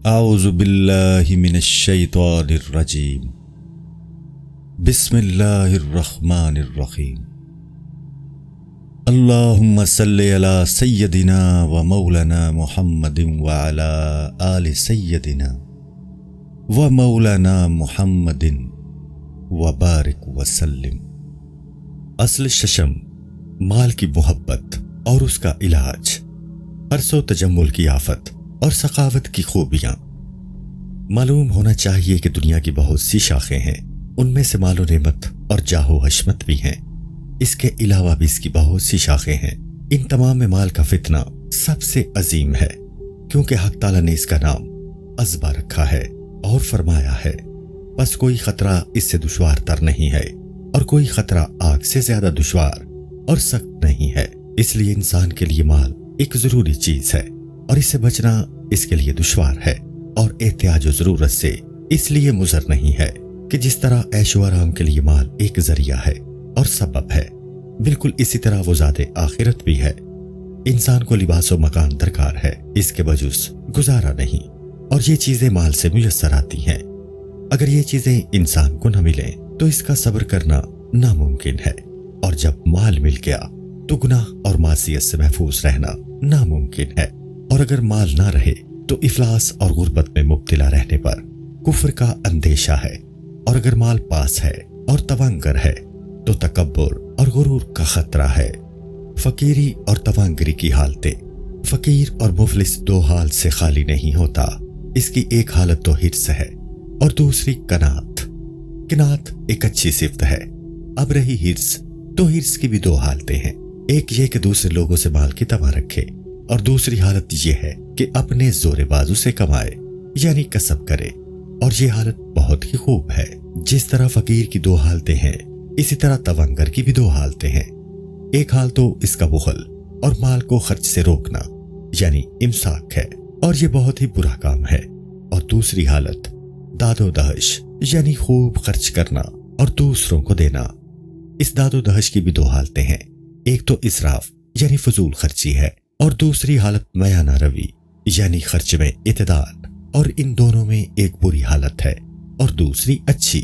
اعوذ باللہ من الشیطان الرجیم بسم اللہ الرحمن الرحیم اللہم صلی علی سیدنا و مولانا محمد وعلی آل سیدنا و مولانا محمد وبارک وسلم۔ اصل ششم مال کی محبت اور اس کا علاج، حرص و تجمل کی آفت اور سخاوت کی خوبیاں۔ معلوم ہونا چاہیے کہ دنیا کی بہت سی شاخیں ہیں، ان میں سے مال و نعمت اور جاہ و حشمت بھی ہیں۔ اس کے علاوہ بھی اس کی بہت سی شاخیں ہیں۔ ان تمام میں مال کا فتنہ سب سے عظیم ہے، کیونکہ حق تعالیٰ نے اس کا نام عذبہ رکھا ہے اور فرمایا ہے بس کوئی خطرہ اس سے دشوار تر نہیں ہے، اور کوئی خطرہ آگ سے زیادہ دشوار اور سخت نہیں ہے۔ اس لیے انسان کے لیے مال ایک ضروری چیز ہے، اور اس سے بچنا اس کے لیے دشوار ہے، اور احتیاج و ضرورت سے اس لیے مضر نہیں ہے کہ جس طرح عیش و آرام کے لیے مال ایک ذریعہ ہے اور سبب ہے، بالکل اسی طرح وہ ذات آخرت بھی ہے۔ انسان کو لباس و مکان درکار ہے، اس کے بجز گزارا نہیں، اور یہ چیزیں مال سے میسر آتی ہیں۔ اگر یہ چیزیں انسان کو نہ ملیں تو اس کا صبر کرنا ناممکن ہے، اور جب مال مل گیا تو گناہ اور معصیت سے محفوظ رہنا ناممکن ہے، اور اگر مال نہ رہے تو افلاس اور غربت میں مبتلا رہنے پر کفر کا اندیشہ ہے، اور اگر مال پاس ہے اور توانگر ہے تو تکبر اور غرور کا خطرہ ہے۔ فقیری اور توانگری کی حالتیں، فقیر اور مفلس دو حال سے خالی نہیں ہوتا۔ اس کی ایک حالت تو حرص ہے اور دوسری کنات۔ کنات ایک اچھی صفت ہے۔ اب رہی حرص، تو حرص کی بھی دو حالتیں ہیں، ایک یہ کہ دوسرے لوگوں سے مال کی تما رکھے، اور دوسری حالت یہ ہے کہ اپنے زور بازو سے کمائے، یعنی کسب کرے، اور یہ حالت بہت ہی خوب ہے۔ جس طرح فقیر کی دو حالتیں ہیں، اسی طرح توانگر کی بھی دو حالتیں ہیں۔ ایک حال تو اس کا بخل اور مال کو خرچ سے روکنا، یعنی امساک ہے، اور یہ بہت ہی برا کام ہے، اور دوسری حالت داد و دہش، یعنی خوب خرچ کرنا اور دوسروں کو دینا۔ اس داد و دہش کی بھی دو حالتیں ہیں، ایک تو اسراف یعنی فضول خرچی ہے، اور دوسری حالت میانہ روی یعنی خرچ میں اعتدال، اور ان دونوں میں ایک بری حالت ہے اور دوسری اچھی،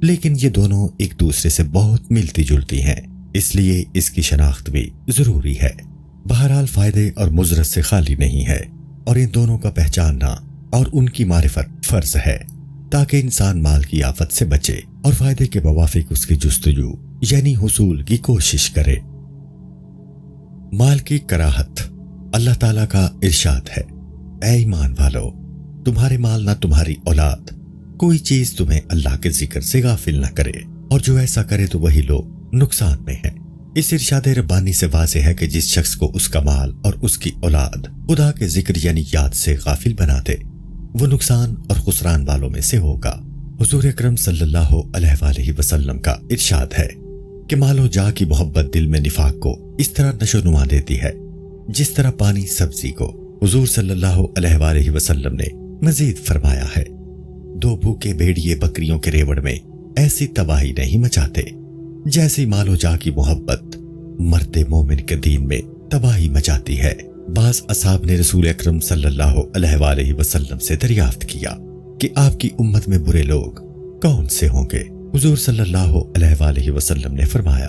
لیکن یہ دونوں ایک دوسرے سے بہت ملتی جلتی ہیں، اس لیے اس کی شناخت بھی ضروری ہے۔ بہرحال فائدے اور مضرت سے خالی نہیں ہے، اور ان دونوں کا پہچاننا اور ان کی معرفت فرض ہے، تاکہ انسان مال کی آفت سے بچے اور فائدے کے موافق اس کی جستجو یعنی حصول کی کوشش کرے۔ مال کی کراہت۔ اللہ تعالیٰ کا ارشاد ہے، اے ایمان والو، تمہارے مال نہ تمہاری اولاد کوئی چیز تمہیں اللہ کے ذکر سے غافل نہ کرے، اور جو ایسا کرے تو وہی لوگ نقصان میں ہیں۔ اس ارشاد ربانی سے واضح ہے کہ جس شخص کو اس کا مال اور اس کی اولاد خدا کے ذکر یعنی یاد سے غافل بنا دے، وہ نقصان اور خسران والوں میں سے ہوگا۔ حضور اکرم صلی اللہ علیہ وآلہ وسلم کا ارشاد ہے کہ مال و جاہ کی محبت دل میں نفاق کو اس طرح نشو نما دیتی ہے جس طرح پانی سبزی کو۔ حضور صلی اللہ علیہ وآلہ وسلم نے مزید فرمایا ہے، دو بھوکے بھیڑیے بکریوں کے ریوڑ میں ایسی تباہی نہیں مچاتے جیسی مال و جاہ کی محبت مرد مومن کے دین میں تباہی مچاتی ہے۔ بعض اصحاب نے رسول اکرم صلی اللہ علیہ وآلہ وسلم سے دریافت کیا کہ آپ کی امت میں برے لوگ کون سے ہوں گے؟ حضور صلی اللہ علیہ وآلہ وسلم نے فرمایا،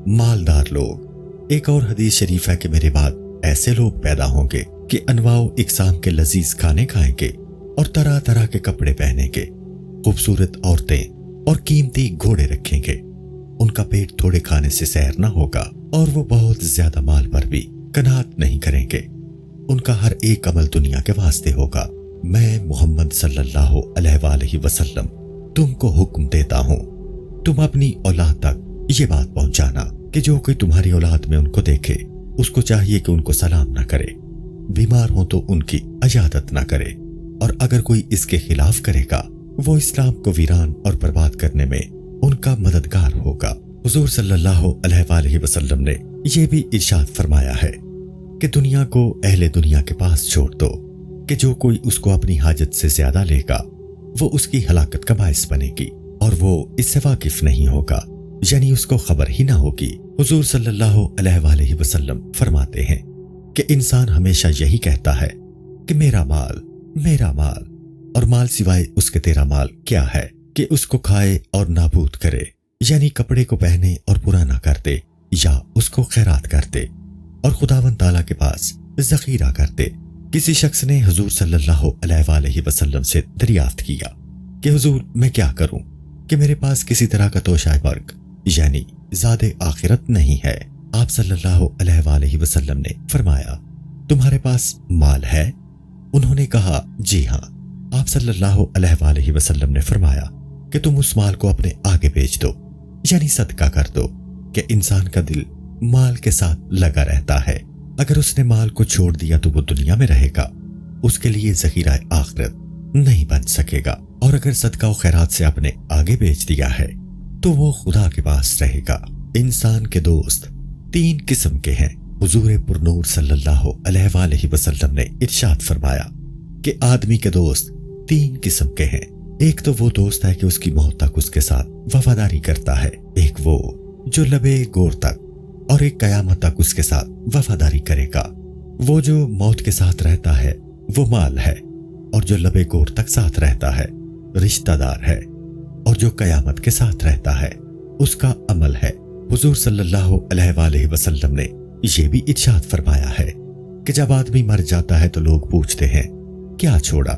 مالدار لوگ۔ ایک اور حدیث شریف ہے کہ میرے بعد ایسے لوگ پیدا ہوں گے کہ انواع و اقسام کے لذیذ کھانے کھائیں گے، اور طرح طرح کے کپڑے پہنیں گے، خوبصورت عورتیں اور قیمتی گھوڑے رکھیں گے۔ ان کا پیٹ تھوڑے کھانے سے سیر نہ ہوگا، اور وہ بہت زیادہ مال پر بھی قناعت نہیں کریں گے۔ ان کا ہر ایک عمل دنیا کے واسطے ہوگا۔ میں محمد صلی اللہ علیہ وآلہ وسلم تم کو حکم دیتا ہوں، تم اپنی اولاد تک یہ بات پہنچانا کہ جو کوئی تمہاری اولاد میں ان کو دیکھے، اس کو چاہیے کہ ان کو سلام نہ کرے، بیمار ہوں تو ان کی عیادت نہ کرے، اور اگر کوئی اس کے خلاف کرے گا وہ اسلام کو ویران اور برباد کرنے میں ان کا مددگار ہوگا۔ حضور صلی اللہ علیہ وآلہ وسلم نے یہ بھی ارشاد فرمایا ہے کہ دنیا کو اہل دنیا کے پاس چھوڑ دو، کہ جو کوئی اس کو اپنی حاجت سے زیادہ لے گا وہ اس کی ہلاکت کا باعث بنے گی، اور وہ اس سے واقف نہیں ہوگا، یعنی اس کو خبر ہی نہ ہوگی۔ حضور صلی اللہ علیہ وآلہ وسلم فرماتے ہیں کہ انسان ہمیشہ یہی کہتا ہے کہ میرا مال، میرا مال، اور مال سوائے اس کے تیرا مال کیا ہے کہ اس کو کھائے اور نابود کرے، یعنی کپڑے کو پہنے اور برا نہ کرتے یا اس کو خیرات کرتے اور خداوند تعالیٰ کے پاس ذخیرہ کرتے۔ کسی شخص نے حضور صلی اللہ علیہ وآلہ وسلم سے دریافت کیا کہ حضور میں کیا کروں کہ میرے پاس کسی طرح کا توشہ مرگ یعنی زاد آخرت نہیں ہے۔ آپ صلی اللہ علیہ وآلہ وسلم نے فرمایا تمہارے پاس مال ہے؟ انہوں نے کہا جی ہاں۔ آپ صلی اللہ علیہ وآلہ وسلم نے فرمایا کہ تم اس مال کو اپنے آگے بیچ دو یعنی صدقہ کر دو کہ انسان کا دل مال کے ساتھ لگا رہتا ہے، اگر اس نے مال کو چھوڑ دیا تو وہ دنیا میں رہے گا، اس کے لیے ذخیرہ آخرت نہیں بن سکے گا، اور اگر صدقہ و خیرات سے اپنے آگے بیچ دیا ہے تو وہ خدا کے پاس رہے گا۔ انسان کے دوست 3 قسم کے ہیں۔ حضور پرنور صلی اللہ علیہ وآلہ وسلم نے ارشاد فرمایا کہ آدمی کے دوست 3 قسم کے ہیں۔ ایک تو وہ دوست ہے کہ اس کی موت تک اس کے ساتھ وفاداری کرتا ہے، ایک وہ جو لبے گور تک، اور ایک قیامت تک اس کے ساتھ وفاداری کرے گا۔ وہ جو موت کے ساتھ رہتا ہے وہ مال ہے، اور جو لبے گور تک ساتھ رہتا ہے رشتہ دار ہے، اور جو قیامت کے ساتھ رہتا ہے اس کا عمل ہے۔ حضور صلی اللہ علیہ وآلہ وسلم نے یہ بھی ارشاد فرمایا ہے کہ جب آدمی مر جاتا ہے تو لوگ پوچھتے ہیں کیا چھوڑا،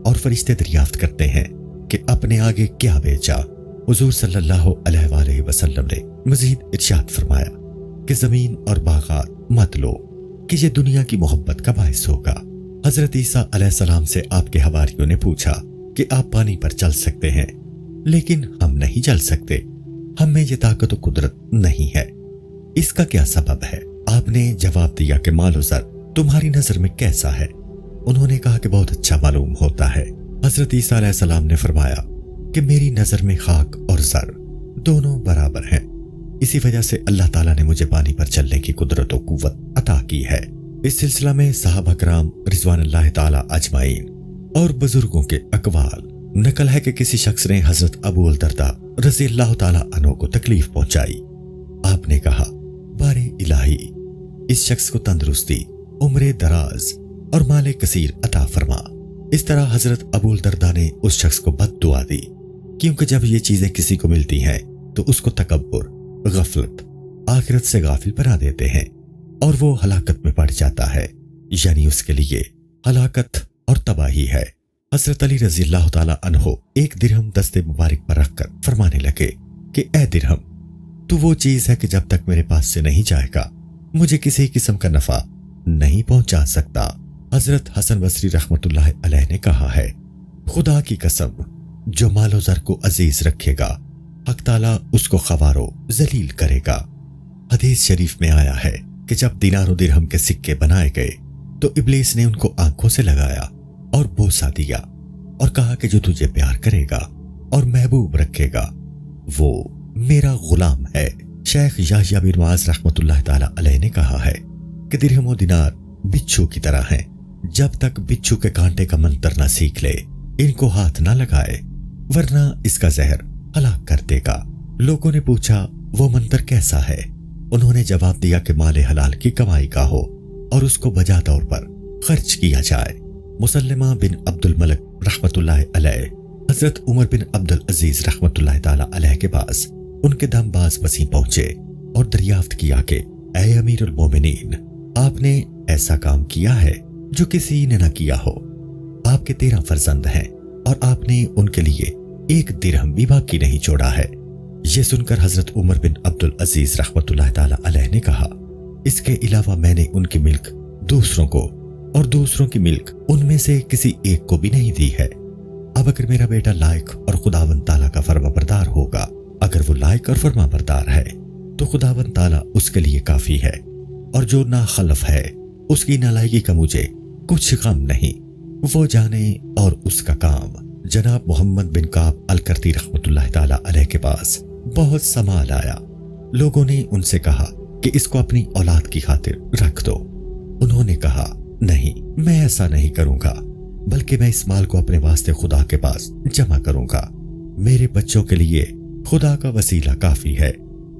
اور فرشتے دریافت کرتے ہیں کہ اپنے آگے کیا بیچا۔ حضور صلی اللہ علیہ وآلہ وسلم نے مزید ارشاد فرمایا کہ زمین اور باغات مت لو کہ یہ دنیا کی محبت کا باعث ہوگا۔ حضرت عیسیٰ علیہ السلام سے آپ کے حواریوں نے پوچھا کہ آپ پانی پر چل سکتے ہیں، لیکن ہم نہیں چل سکتے، ہم میں یہ طاقت و قدرت نہیں ہے، اس کا کیا سبب ہے؟ آپ نے جواب دیا کہ مال و زر تمہاری نظر میں کیسا ہے؟ انہوں نے کہا کہ بہت اچھا معلوم ہوتا ہے۔ حضرت عیسیٰ علیہ السلام نے فرمایا کہ میری نظر میں خاک اور زر دونوں برابر ہیں، اسی وجہ سے اللہ تعالیٰ نے مجھے پانی پر چلنے کی قدرت و قوت عطا کی ہے۔ اس سلسلہ میں صحابہ کرام رضوان اللہ تعالیٰ اجمعین اور بزرگوں کے اقوال نقل ہے کہ کسی شخص نے حضرت ابو الدرداء رضی اللہ تعالیٰ عنہ کو تکلیف پہنچائی۔ آپ نے کہا بارے الہی اس شخص کو تندرستی، عمر دراز اور مال کثیر عطا فرما۔ اس طرح حضرت ابو الدرداء نے اس شخص کو بد دعا دی، کیونکہ جب یہ چیزیں کسی کو ملتی ہیں تو اس کو تکبر، غفلت، آخرت سے غافل بنا دیتے ہیں اور وہ ہلاکت میں پڑ جاتا ہے، یعنی اس کے لیے ہلاکت اور تباہی ہے۔ حضرت علی رضی اللہ تعالیٰ عنہ ایک درہم دست مبارک پر رکھ کر فرمانے لگے کہ اے درہم، تو وہ چیز ہے کہ جب تک میرے پاس سے نہیں جائے گا مجھے کسی قسم کا نفع نہیں پہنچا سکتا۔ حضرت حسن بصری رحمت اللہ علیہ نے کہا ہے خدا کی قسم جو مال و زر کو عزیز رکھے گا حق تعالیٰ اس کو خوار و ذلیل کرے گا۔ حدیث شریف میں آیا ہے کہ جب دینار و درہم کے سکے بنائے گئے تو ابلیس نے ان کو آنکھوں سے لگایا اور بوسہ دیا اور کہا کہ جو تجھے پیار کرے گا اور محبوب رکھے گا وہ میرا غلام ہے۔ شیخ یحییٰ بن معاذ رحمت اللہ تعالیٰ علیہ نے کہا ہے کہ درہم و دینار بچھو کی طرح ہیں، جب تک بچھو کے کانٹے کا منتر نہ سیکھ لے ان کو ہاتھ نہ لگائے ورنہ اس کا زہر ہلاک کر دے گا۔ لوگوں نے پوچھا وہ منتر کیسا ہے؟ انہوں نے جواب دیا کہ مال حلال کی کمائی کا ہو اور اس کو بجا طور پر خرچ کیا جائے۔ مسلمہ بن عبد الملک رحمت اللہ علیہ حضرت عمر بن عبد العزیز رحمت اللہ تعالیٰ علیہ کے پاس ان کے دم باز وسیع پہنچے اور دریافت کیا کہ اے امیر المومنین، آپ نے ایسا کام کیا ہے جو کسی نے نہ کیا ہو۔ آپ کے 13 فرزند ہیں اور آپ نے ان کے لیے 1 درہم بھی باقی نہیں چھوڑا ہے۔ یہ سن کر حضرت عمر بن عبد العزیز رحمت اللہ تعالیٰ علیہ نے کہا اس کے علاوہ میں نے ان کی ملک دوسروں کو اور دوسروں کی ملک ان میں سے کسی ایک کو بھی نہیں دی ہے۔ اب اگر میرا بیٹا لائق اور خداوند تعالیٰ کا فرما بردار ہوگا، اگر وہ لائق اور فرما بردار ہے تو خداوند تعالیٰ اس کے لیے کافی ہے، اور جو ناخلف ہے اس کی نالائقی کا مجھے کچھ غم نہیں۔ وہ جانے اور اس کا کام جناب محمد بن کعب الکرتی رحمت اللہ تعالیٰ علیہ کے پاس بہت سمال آیا۔ لوگوں نے ان سے کہا کہ اس کو اپنی اولاد کی خاطر رکھ دو۔ انہوں نے کہا نہیں، میں ایسا نہیں کروں گا، بلکہ میں اس مال کو اپنے واسطے خدا کے پاس جمع کروں گا۔ میرے بچوں کے لیے خدا کا وسیلہ کافی ہے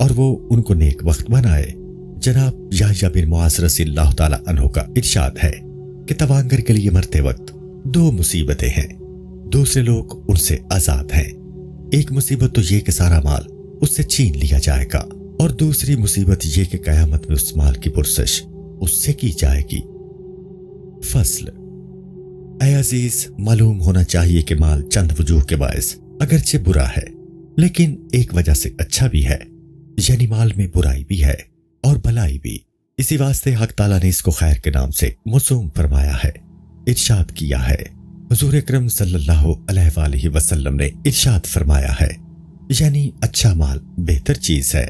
اور وہ ان کو نیک وقت بنائے۔ جناب یحییٰ بن معاذ رضی اللہ تعالیٰ عنہ کا ارشاد ہے کہ توانگر کے لیے مرتے وقت 2 مصیبتیں ہیں، دوسرے لوگ ان سے آزاد ہیں۔ ایک مصیبت تو یہ کہ سارا مال اس سے چھین لیا جائے گا، اور دوسری مصیبت یہ کہ قیامت میں اس مال کی پرسش اس سے کی جائے گی۔ فصل۔ اے عزیز، معلوم ہونا چاہیے کہ مال چند وجوہ کے باعث اگرچہ برا ہے لیکن ایک وجہ سے اچھا بھی ہے، یعنی مال میں برائی بھی ہے اور بھلائی بھی۔ اسی واسطے حق تعالیٰ نے اس کو خیر کے نام سے موسوم فرمایا ہے، ارشاد کیا ہے۔ حضور اکرم صلی اللہ علیہ وآلہ وسلم نے ارشاد فرمایا ہے، یعنی اچھا مال بہتر چیز ہے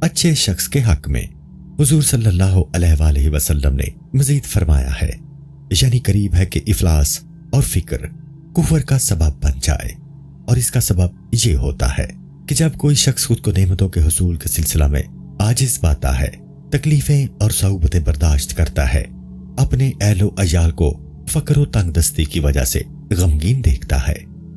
اچھے شخص کے حق میں۔ حضور صلی اللہ علیہ وآلہ وسلم نے مزید فرمایا ہے، یعنی قریب ہے کہ افلاس اور فکر کفر کا سبب بن جائے، اور اس کا سبب یہ ہوتا ہے کہ جب کوئی شخص خود کو نعمتوں کے حصول کے سلسلہ میں عاجز پاتا ہے، تکلیفیں اور صعوبتیں برداشت کرتا ہے، اپنے اہل و عیال کو فقر و تنگ دستی کی وجہ سے غمگین دیکھتا ہے،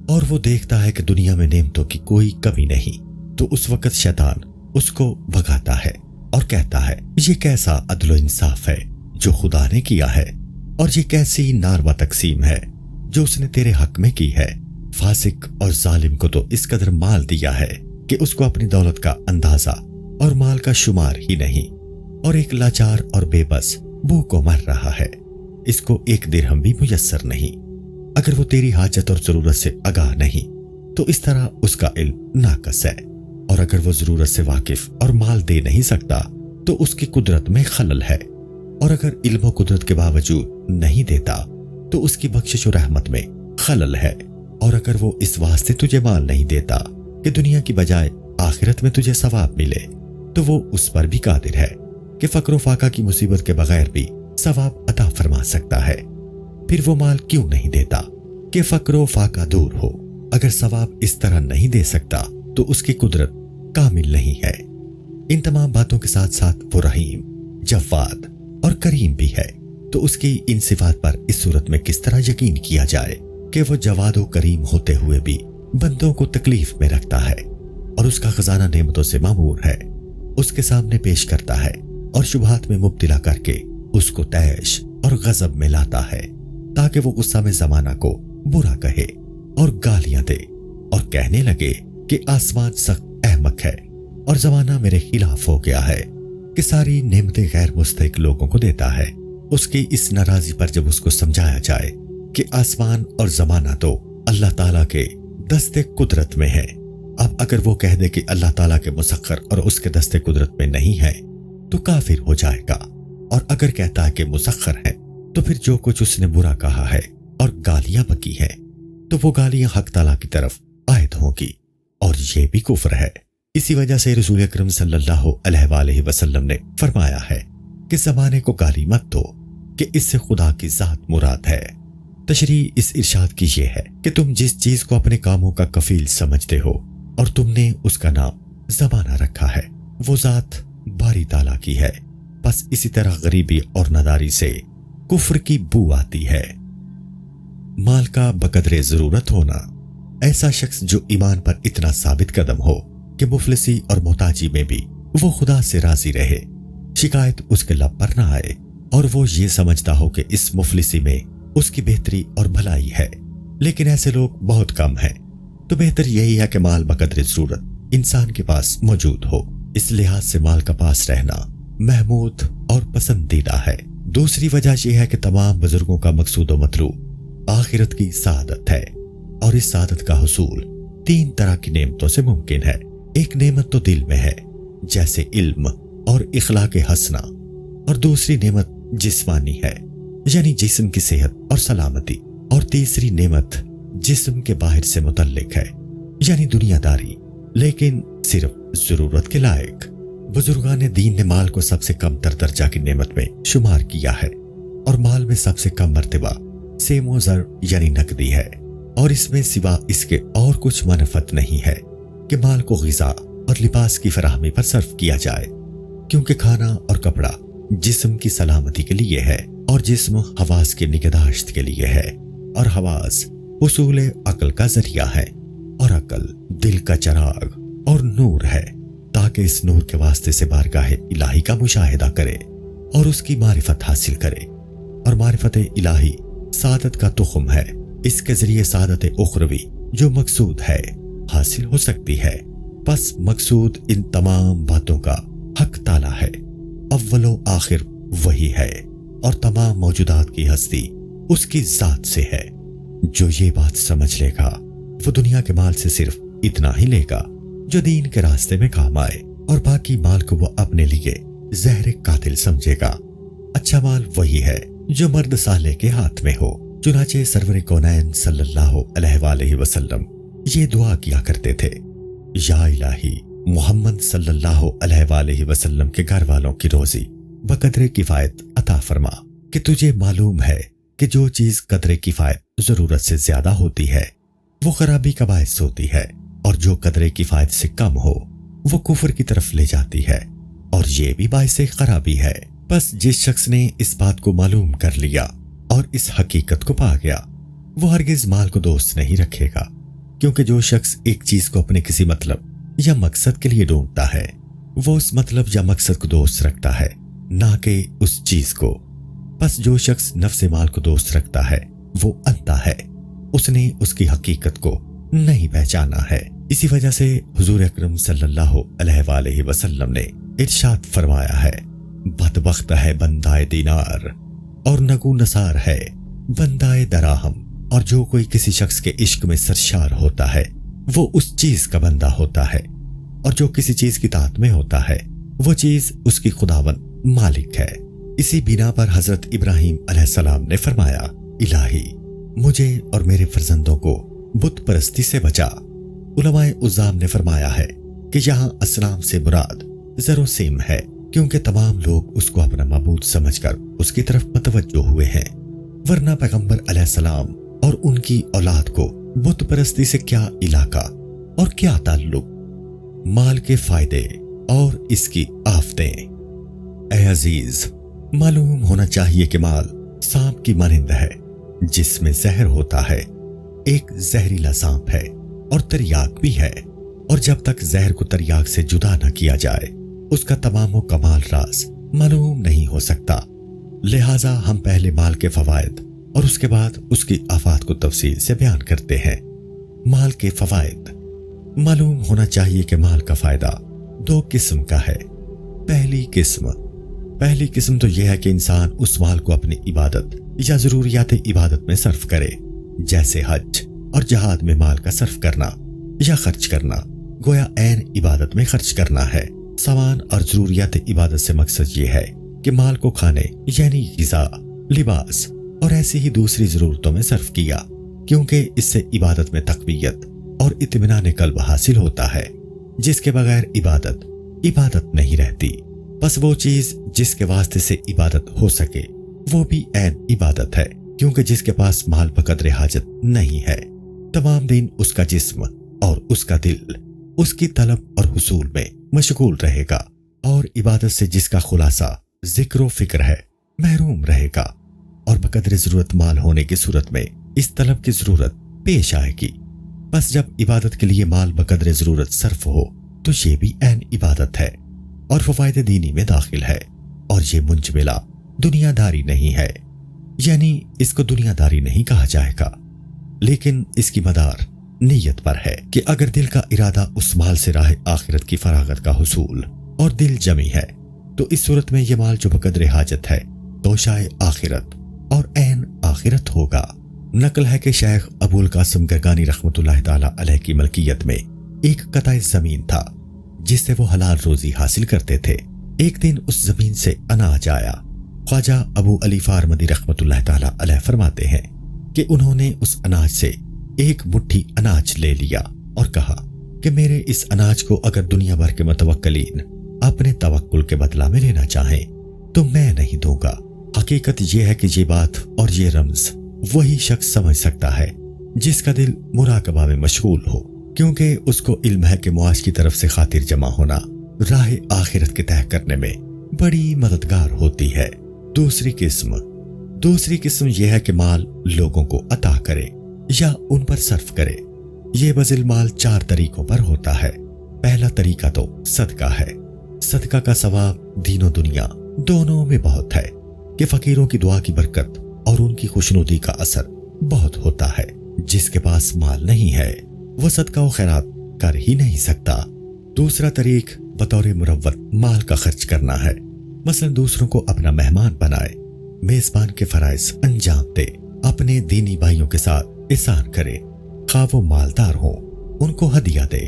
اور وہ دیکھتا ہے کہ دنیا میں نعمتوں کی کوئی کمی نہیں، تو اس وقت شیطان اس کو بھگاتا ہے اور کہتا ہے، یہ کیسا عدل و انصاف ہے جو خدا نے کیا ہے، اور یہ کیسی ناروا تقسیم ہے جو اس نے تیرے حق میں کی ہے۔ فاسق اور ظالم کو تو اس قدر مال دیا ہے کہ اس کو اپنی دولت کا اندازہ اور مال کا شمار ہی نہیں، اور ایک لاچار اور بے بس بھوکوں مر رہا ہے، اس کو ایک درہم بھی میسر نہیں۔ اگر وہ تیری حاجت اور ضرورت سے آگاہ نہیں تو اس طرح اس کا علم ناقص ہے، اور اگر وہ ضرورت سے واقف اور مال دے نہیں سکتا تو اس کی قدرت میں خلل ہے، اور اگر علم و قدرت کے باوجود نہیں دیتا تو اس کی بخشش و رحمت میں خلل ہے، اور اگر وہ اس واسطے تجھے مال نہیں دیتا کہ دنیا کی بجائے آخرت میں تجھے ثواب ملے، تو وہ اس پر بھی قادر ہے کہ فقر و فاقہ کی مصیبت کے بغیر بھی ثواب عطا فرما سکتا ہے۔ پھر وہ مال کیوں نہیں دیتا کہ فقر و فاقہ دور ہو؟ اگر ثواب اس طرح نہیں دے سکتا تو اس کی قدرت کامل نہیں ہے۔ ان تمام باتوں کے ساتھ ساتھ وہ رحیم، جواد اور کریم بھی ہے، تو اس کی ان صفات پر اس صورت میں کس طرح یقین کیا جائے کہ وہ جواد و کریم ہوتے ہوئے بھی بندوں کو تکلیف میں رکھتا ہے، اور اس کا خزانہ نعمتوں سے معمور ہے، اس کے سامنے پیش کرتا ہے اور شبہات میں مبتلا کر کے اس کو طیش اور غضب میں لاتا ہے، تاکہ وہ غصہ میں زمانہ کو برا کہے اور گالیاں دے اور کہنے لگے کہ آسمان سخت احمق ہے اور زمانہ میرے خلاف ہو گیا ہے کہ ساری نعمتیں غیر مستحق لوگوں کو دیتا ہے۔ اس کی اس ناراضی پر جب اس کو سمجھایا جائے کہ آسمان اور زمانہ تو اللہ تعالیٰ کے دست قدرت میں ہے، اب اگر وہ کہہ دے کہ اللہ تعالیٰ کے مسخر اور اس کے دست قدرت میں نہیں ہے تو کافر ہو جائے گا، اور اگر کہتا ہے کہ مسخر ہے تو پھر جو کچھ اس نے برا کہا ہے اور گالیاں بکی ہیں تو وہ گالیاں حق تعالیٰ کی طرف عائد ہوں گی، اور یہ بھی کفر ہے۔ اسی وجہ سے رسول اکرم صلی اللہ علیہ وآلہ وسلم نے فرمایا ہے کہ زمانے کو گالی مت دو کہ اس سے خدا کی ذات مراد ہے۔ تشریح اس ارشاد کی یہ ہے کہ تم جس چیز کو اپنے کاموں کا کفیل سمجھتے ہو اور تم نے اس کا نام زمانہ رکھا ہے، وہ ذات باری تعالیٰ کی ہے، بس اسی طرح غریبی اور ناداری سے کفر کی بو آتی ہے۔ مال کا بقدر ضرورت ہونا۔ ایسا شخص جو ایمان پر اتنا ثابت قدم ہو کہ مفلسی اور محتاجی میں بھی وہ خدا سے راضی رہے، شکایت اس کے لب پر نہ آئے، اور وہ یہ سمجھتا ہو کہ اس مفلسی میں اس کی بہتری اور بھلائی ہے، لیکن ایسے لوگ بہت کم ہیں، تو بہتر یہی ہے کہ مال بقدر ضرورت انسان کے پاس موجود ہو۔ اس لحاظ سے مال کا پاس رہنا محمود اور پسندیدہ ہے۔ دوسری وجہ یہ ہے کہ تمام بزرگوں کا مقصود و مطلوب آخرت کی سعادت ہے، اور اس سعادت کا حصول 3 طرح کی نعمتوں سے ممکن ہے۔ ایک نعمت تو دل میں ہے، جیسے علم اور اخلاق حسنہ، اور دوسری نعمت جسمانی ہے، یعنی جسم کی صحت اور سلامتی، اور تیسری نعمت جسم کے باہر سے متعلق ہے، یعنی دنیا داری، لیکن صرف ضرورت کے لائق۔ بزرگان دین نے مال کو سب سے کم تر درجہ کی نعمت میں شمار کیا ہے، اور مال میں سب سے کم مرتبہ سیم و زر یعنی نقدی ہے، اور اس میں سوا اس کے اور کچھ منفعت نہیں ہے کہ مال کو غذا اور لباس کی فراہمی پر صرف کیا جائے، کیونکہ کھانا اور کپڑا جسم کی سلامتی کے لیے ہے، اور جسم حواس کی نگہداشت کے لیے ہے، اور حواس حصول عقل کا ذریعہ ہے، اور عقل دل کا چراغ اور نور ہے، تاکہ اس نور کے واسطے سے بارگاہ الہی کا مشاہدہ کرے اور اس کی معرفت حاصل کرے، اور معرفت الہی سعادت کا تخم ہے، اس کے ذریعے سعادت اخروی جو مقصود ہے حاصل ہو سکتی ہے۔ پس مقصود ان تمام باتوں کا حق تعالی ہے، اول و آخر وہی ہے، اور تمام موجودات کی ہستی اس کی ذات سے ہے۔ جو یہ بات سمجھ لے گا وہ دنیا کے مال سے صرف اتنا ہی لے گا جو دین کے راستے میں کام آئے، اور باقی مال کو وہ اپنے لیے زہر قاتل سمجھے گا۔ اچھا مال وہی ہے جو مرد صالح کے ہاتھ میں ہو۔ چنانچہ سرور کونین صلی اللہ علیہ وآلہ وسلم یہ دعا کیا کرتے تھے، یا الہی محمد صلی اللہ علیہ وآلہ وسلم کے گھر والوں کی روزی بقدر کفایت عطا فرما، کہ تجھے معلوم ہے کہ جو چیز قدر کفایت ضرورت سے زیادہ ہوتی ہے وہ خرابی کا باعث ہوتی ہے، اور جو قدر کفایت سے کم ہو وہ کفر کی طرف لے جاتی ہے، اور یہ بھی باعث خرابی ہے۔ بس جس شخص نے اس بات کو معلوم کر لیا اور اس حقیقت کو پا گیا وہ ہرگز مال کو دوست نہیں رکھے گا، کیونکہ جو شخص ایک چیز کو اپنے کسی مطلب یا مقصد کے لیے ڈھونڈتا ہے وہ اس مطلب یا مقصد کو دوست رکھتا ہے، نہ کہ اس چیز کو۔ بس جو شخص نفس مال کو دوست رکھتا ہے وہ اندھا ہے، اس نے اس کی حقیقت کو نہیں پہچانا ہے۔ اسی وجہ سے حضور اکرم صلی اللہ علیہ وآلہ وسلم نے ارشاد فرمایا ہے، بدبخت ہے بندہ دینار اور نگو نثار ہے بندہ دراہم۔ اور جو کوئی کسی شخص کے عشق میں سرشار ہوتا ہے وہ اس چیز کا بندہ ہوتا ہے، اور جو کسی چیز کی طاعت میں ہوتا ہے وہ چیز اس کی خداوند مالک ہے۔ اسی بنا پر حضرت ابراہیم علیہ السلام نے فرمایا، الہی مجھے اور میرے فرزندوں کو بت پرستی سے بچا۔ علماء عظام نے فرمایا ہے کہ یہاں اصنام سے مراد زر و سیم ہے، کیونکہ تمام لوگ اس کو اپنا معبود سمجھ کر اس کی طرف متوجہ ہوئے ہیں، ورنہ پیغمبر علیہ السلام اور ان کی اولاد کو بت پرستی سے کیا علاقہ اور کیا تعلق؟ مال کے فائدے اور اس کی آفتیں۔ اے عزیز، معلوم ہونا چاہیے کہ مال سانپ کی مانند ہے جس میں زہر ہوتا ہے، ایک زہریلا سانپ ہے اور تریاک بھی ہے، اور جب تک زہر کو تریاک سے جدا نہ کیا جائے اس کا تمام و کمال راز معلوم نہیں ہو سکتا۔ لہٰذا ہم پہلے مال کے فوائد اور اس کے بعد اس کی آفات کو تفصیل سے بیان کرتے ہیں۔ مال کے فوائد۔ معلوم ہونا چاہیے کہ مال کا فائدہ دو قسم کا ہے۔ پہلی قسم تو یہ ہے کہ انسان اس مال کو اپنی عبادت یا ضروریات عبادت میں صرف کرے، جیسے حج اور جہاد میں مال کا صرف کرنا یا خرچ کرنا، گویا عین عبادت میں خرچ کرنا ہے۔ سامان اور ضروریات عبادت سے مقصد یہ ہے کہ مال کو کھانے یعنی غذا، لباس اور ایسی ہی دوسری ضرورتوں میں صرف کیا، کیونکہ اس سے عبادت میں تقویت اور اطمینان قلب حاصل ہوتا ہے، جس کے بغیر عبادت نہیں رہتی۔ بس وہ چیز جس کے واسطے سے عبادت ہو سکے وہ بھی عین عبادت ہے، کیونکہ جس کے پاس مال بقدر حاجت نہیں ہے، تمام دن اس کا جسم اور اس کا دل اس کی طلب اور حصول میں مشغول رہے گا، اور عبادت سے جس کا خلاصہ ذکر و فکر ہے محروم رہے گا، اور بقدر ضرورت مال ہونے کی صورت میں اس طلب کی ضرورت پیش آئے گی۔ بس جب عبادت کے لیے مال بقدر ضرورت صرف ہو تو یہ بھی عین عبادت ہے اور فوائد دینی میں داخل ہے، اور یہ منجملہ دنیا داری نہیں ہے، یعنی اس کو دنیا داری نہیں کہا جائے گا، لیکن اس کی مدار نیت پر ہے کہ اگر دل کا ارادہ اس مال سے راہ آخرت کی فراغت کا حصول اور دل جمی ہے تو اس صورت میں یہ مال جو بقدر حاجت ہے توشائے آخرت اور عین آخرت ہوگا۔ نقل ہے کہ شیخ ابو القاسم گرگانی رحمۃ اللہ تعالی علیہ کی ملکیت میں ایک قطع زمین تھا جس سے وہ حلال روزی حاصل کرتے تھے۔ ایک دن اس زمین سے اناج آیا۔ خواجہ ابو علی فارمدی رحمۃ اللہ تعالی علیہ فرماتے ہیں کہ انہوں نے اس اناج سے ایک مٹھی اناج لے لیا اور کہا کہ میرے اس اناج کو اگر دنیا بھر کے متوکلین اپنے توکل کے بدلہ میں لینا چاہیں تو میں نہیں دوں گا۔ حقیقت یہ ہے کہ یہ بات اور یہ رمز وہی شخص سمجھ سکتا ہے جس کا دل مراقبہ میں مشغول ہو، کیونکہ اس کو علم ہے کہ معاش کی طرف سے خاطر جمع ہونا راہ آخرت کے طے کرنے میں بڑی مددگار ہوتی ہے۔ دوسری قسم یہ ہے کہ مال لوگوں کو عطا کرے یا ان پر صرف کرے۔ یہ بذل مال 4 طریقوں پر ہوتا ہے۔ پہلا طریقہ تو صدقہ ہے۔ صدقہ کا ثواب دین و دنیا دونوں میں بہت ہے کہ فقیروں کی دعا کی برکت اور ان کی خوشنودی کا اثر بہت ہوتا ہے۔ جس کے پاس مال نہیں ہے وہ صدقہ و خیرات کر ہی نہیں سکتا۔ دوسرا طریق بطور مروت مال کا خرچ کرنا ہے۔ مثلا دوسروں کو اپنا مہمان بنائے، میزبان کے فرائض انجام دے، اپنے دینی بھائیوں کے ساتھ احسان کرے، خواہ وہ مالدار ہوں، ان کو ہدیہ دے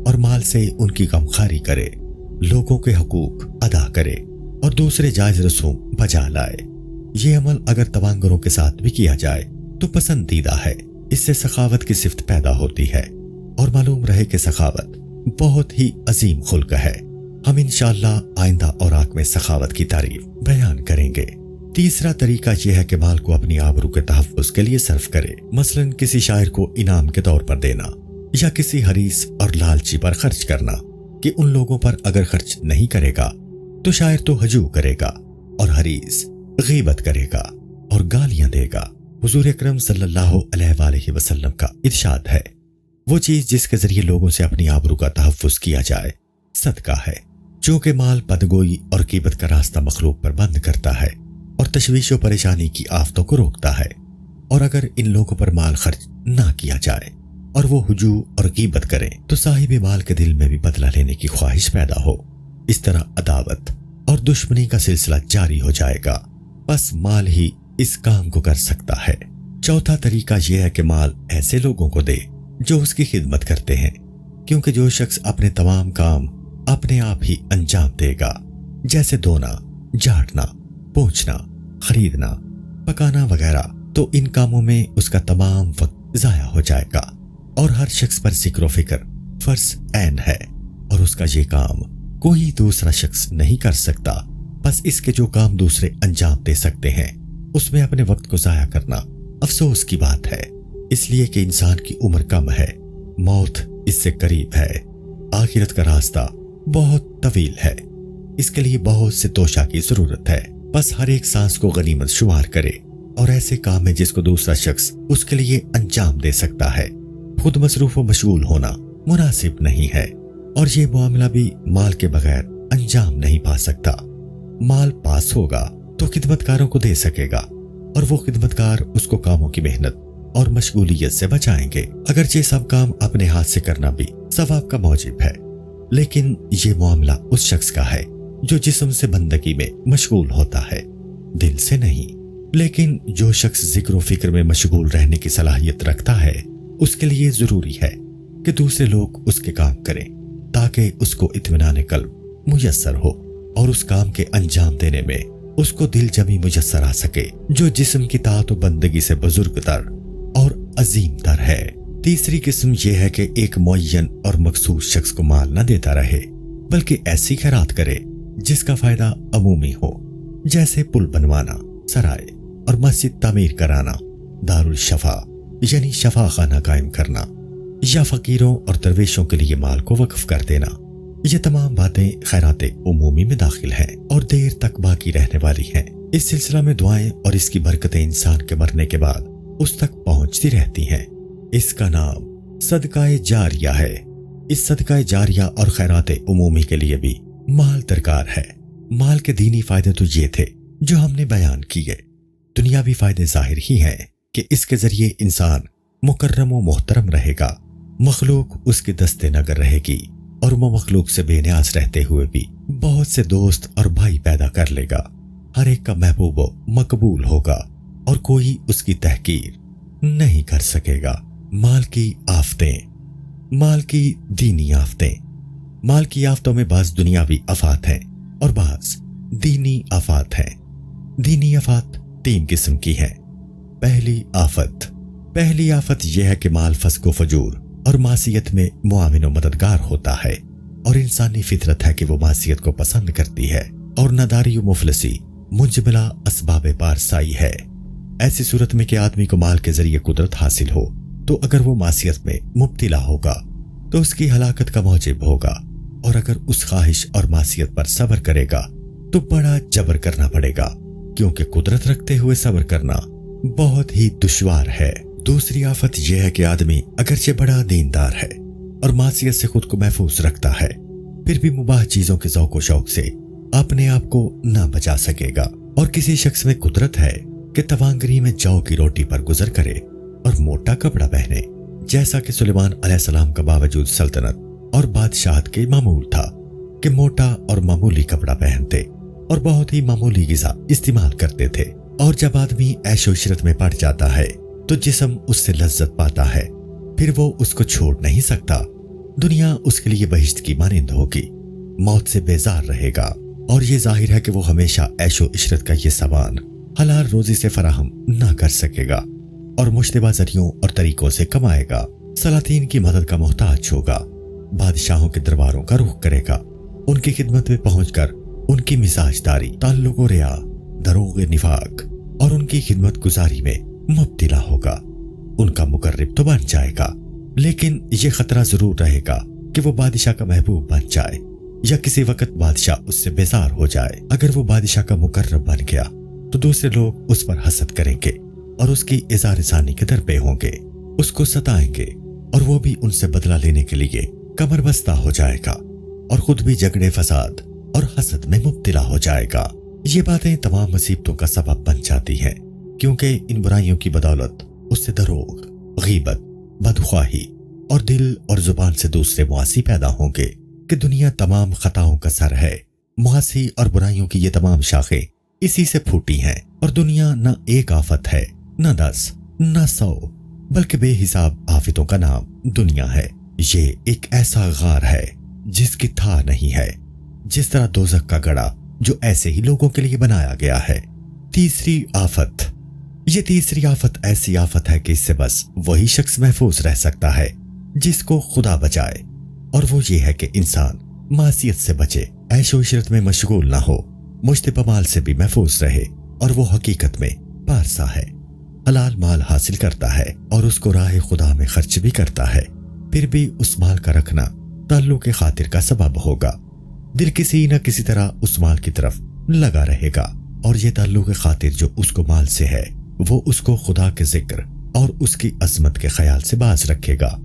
اور مال سے ان کی غمخواری کرے، لوگوں کے حقوق ادا کرے اور دوسرے جائز رسوم بجا لائے۔ یہ عمل اگر توانگروں کے ساتھ بھی کیا جائے تو پسندیدہ ہے۔ اس سے سخاوت کی صفت پیدا ہوتی ہے اور معلوم رہے کہ سخاوت بہت ہی عظیم خلق ہے۔ ہم انشاءاللہ آئندہ اوراق میں سخاوت کی تعریف بیان کریں گے۔ تیسرا طریقہ یہ ہے کہ مال کو اپنی آبرو کے تحفظ کے لیے صرف کرے، مثلا کسی شاعر کو انعام کے طور پر دینا یا کسی حریص اور لالچی پر خرچ کرنا کہ ان لوگوں پر اگر خرچ نہیں کرے گا تو شاعر تو ہجو کرے گا اور حریص غیبت کرے گا اور گالیاں دے گا۔ حضور اکرم صلی اللہ علیہ وآلہ وسلم کا ارشاد ہے، وہ چیز جس کے ذریعے لوگوں سے اپنی آبرو کا تحفظ کیا جائے صدقہ ہے، چونکہ مال بدگوئی اور غیبت کا راستہ مخلوق پر بند کرتا ہے اور تشویش و پریشانی کی آفتوں کو روکتا ہے۔ اور اگر ان لوگوں پر مال خرچ نہ کیا جائے اور وہ ہجو اور غیبت کریں تو صاحب مال کے دل میں بھی بدلہ لینے کی خواہش پیدا ہو، اس طرح عداوت اور دشمنی کا سلسلہ جاری ہو جائے گا۔ بس مال ہی اس کام کو کر سکتا ہے۔ چوتھا طریقہ یہ ہے کہ مال ایسے لوگوں کو دے جو اس کی خدمت کرتے ہیں، کیونکہ جو شخص اپنے تمام کام اپنے آپ ہی انجام دے گا، جیسے دھونا، جھاڑنا، پوچھنا، خریدنا، پکانا وغیرہ، تو ان کاموں میں اس کا تمام وقت ضائع ہو جائے گا اور ہر شخص پر ذکر و فکر فرض عین ہے اور اس کا یہ کام کوئی دوسرا شخص نہیں کر سکتا۔ بس اس کے جو کام دوسرے انجام دے سکتے ہیں اس میں اپنے وقت کو ضائع کرنا افسوس کی بات ہے، اس لیے کہ انسان کی عمر کم ہے، موت اس سے قریب ہے، آخرت کا راستہ بہت طویل ہے، اس کے لیے بہت سے توشہ کی ضرورت ہے۔ بس ہر ایک سانس کو غنیمت شمار کرے اور ایسے کام ہے جس کو دوسرا شخص اس کے لیے انجام دے سکتا ہے۔ خود مصروف و مشغول ہونا مناسب نہیں ہے اور یہ معاملہ بھی مال کے بغیر انجام نہیں پا سکتا۔ مال پاس ہوگا تو خدمتکاروں کو دے سکے گا اور وہ خدمتکار اس کو کاموں کی محنت اور مشغولیت سے بچائیں گے۔ اگرچہ سب کام اپنے ہاتھ سے کرنا بھی ثواب کا موجب ہے، لیکن یہ معاملہ اس شخص کا ہے جو جسم سے بندگی میں مشغول ہوتا ہے، دل سے نہیں۔ لیکن جو شخص ذکر و فکر میں مشغول رہنے کی صلاحیت رکھتا ہے اس کے لیے ضروری ہے کہ دوسرے لوگ اس کے کام کریں تاکہ اس کو اطمینان قلب میسر ہو اور اس کام کے انجام دینے میں اس کو دل جمی میسر آ سکے جو جسم کی طاعت و بندگی سے بزرگ تر اور عظیم تر ہے۔ تیسری قسم یہ ہے کہ ایک معین اور مخصوص شخص کو مال نہ دیتا رہے بلکہ ایسی خیرات کرے جس کا فائدہ عمومی ہو، جیسے پل بنوانا، سرائے اور مسجد تعمیر کرانا، دارالشفا یعنی شفا خانہ قائم کرنا، یا فقیروں اور درویشوں کے لیے مال کو وقف کر دینا۔ یہ تمام باتیں خیرات عمومی میں داخل ہیں اور دیر تک باقی رہنے والی ہیں۔ اس سلسلہ میں دعائیں اور اس کی برکتیں انسان کے مرنے کے بعد اس تک پہنچتی رہتی ہیں۔ اس کا نام صدقہ جاریہ ہے۔ اس صدقہ جاریہ اور خیرات عمومی کے لیے بھی مال درکار ہے۔ مال کے دینی فائدے تو یہ تھے جو ہم نے بیان کیے، دنیاوی فائدے ظاہر ہی ہیں کہ اس کے ذریعے انسان مکرم و محترم رہے گا، مخلوق اس کے دستے نگر رہے گی اور وہ مخلوق سے بے نیاز رہتے ہوئے بھی بہت سے دوست اور بھائی پیدا کر لے گا، ہر ایک کا محبوب و مقبول ہوگا اور کوئی اس کی تحقیر نہیں کر سکے گا۔ مال کی آفتیں، مال کی دینی آفتیں۔ مال کی آفتوں میں بعض دنیاوی آفات ہیں اور بعض دینی آفات ہیں۔ دینی آفات 3 قسم کی ہیں۔ پہلی آفت یہ ہے کہ مال فسق و فجور اور معصیت میں معاون و مددگار ہوتا ہے اور انسانی فطرت ہے کہ وہ معصیت کو پسند کرتی ہے اور ناداری و مفلسی منجملہ اسباب پارسائی ہے۔ ایسی صورت میں کہ آدمی کو مال کے ذریعے قدرت حاصل ہو تو اگر وہ معصیت میں مبتلا ہوگا تو اس کی ہلاکت کا موجب ہوگا، اور اگر اس خواہش اور معصیت پر صبر کرے گا تو بڑا جبر کرنا پڑے گا، کیونکہ قدرت رکھتے ہوئے صبر کرنا بہت ہی دشوار ہے۔ دوسری آفت یہ ہے کہ آدمی اگرچہ بڑا دیندار ہے اور معصیت سے خود کو محفوظ رکھتا ہے، پھر بھی مباح چیزوں کے ذوق و شوق سے اپنے آپ کو نہ بچا سکے گا، اور کسی شخص میں قدرت ہے کہ توانگری میں جو کی روٹی پر گزر کرے اور موٹا کپڑا پہنے، جیسا کہ سلیمان علیہ السلام کا باوجود سلطنت اور بادشاہت کے معمول تھا کہ موٹا اور معمولی کپڑا پہنتے اور بہت ہی معمولی غذا استعمال کرتے تھے۔ اور جب آدمی عیش و عشرت میں پڑ جاتا ہے تو جسم اس سے لذت پاتا ہے، پھر وہ اس کو چھوڑ نہیں سکتا۔ دنیا اس کے لیے بہشت کی مانند ہوگی، موت سے بیزار رہے گا، اور یہ ظاہر ہے کہ وہ ہمیشہ عیش و عشرت کا یہ سامان حلال روزی سے فراہم نہ کر سکے گا اور مشتبہ ذریعوں اور طریقوں سے کمائے گا، سلاطین کی مدد کا محتاج ہوگا، بادشاہوں کے درباروں کا رخ کرے گا، ان کی خدمت میں پہنچ کر ان کی مزاج داری، تعلق و ریا، دروغ نفاق اور ان کی خدمت گزاری میں مبتلا ہوگا۔ ان کا مقرب تو بن جائے گا، لیکن یہ خطرہ ضرور رہے گا کہ وہ بادشاہ کا محبوب بن جائے یا کسی وقت بادشاہ اس سے بیزار ہو جائے۔ اگر وہ بادشاہ کا مقرب بن گیا تو دوسرے لوگ اس پر حسد کریں گے اور اس کی اظہار ثانی کے در پہ ہوں گے، اس کو ستائیں گے، اور وہ بھی ان سے بدلہ لینے کے لیے کمر بستہ ہو جائے گا اور خود بھی جھگڑے، فساد اور حسد میں مبتلا ہو جائے گا۔ یہ باتیں تمام مصیبتوں کا سبب بن جاتی ہیں، کیونکہ ان برائیوں کی بدولت اس سے دروغ، غیبت، بدخواہی اور دل اور زبان سے دوسرے معاصی پیدا ہوں گے کہ دنیا تمام خطاؤں کا سر ہے۔ معاصی اور برائیوں کی یہ تمام شاخیں اسی سے پھوٹی ہیں، اور دنیا نہ ایک آفت ہے، نہ 10، نہ 100، بلکہ بے حساب آفتوں کا نام دنیا ہے۔ یہ ایک ایسا غار ہے جس کی تھا نہیں ہے، جس طرح دوزخ کا گڑھا جو ایسے ہی لوگوں کے لیے بنایا گیا ہے۔ تیسری آفت، یہ تیسری آفت ایسی آفت ہے کہ اس سے بس وہی شخص محفوظ رہ سکتا ہے جس کو خدا بچائے، اور وہ یہ ہے کہ انسان معصیت سے بچے، عیش و عشرت میں مشغول نہ ہو، مشتبہ مال سے بھی محفوظ رہے، اور وہ حقیقت میں پارسا ہے، حلال مال حاصل کرتا ہے اور اس کو راہ خدا میں خرچ بھی کرتا ہے، پھر بھی اس مال کا رکھنا تعلق خاطر کا سبب ہوگا۔ دل کسی نہ کسی طرح اس مال کی طرف لگا رہے گا، اور یہ تعلق خاطر جو اس کو مال سے ہے وہ اس کو خدا کے ذکر اور اس کی عظمت کے خیال سے باز رکھے گا،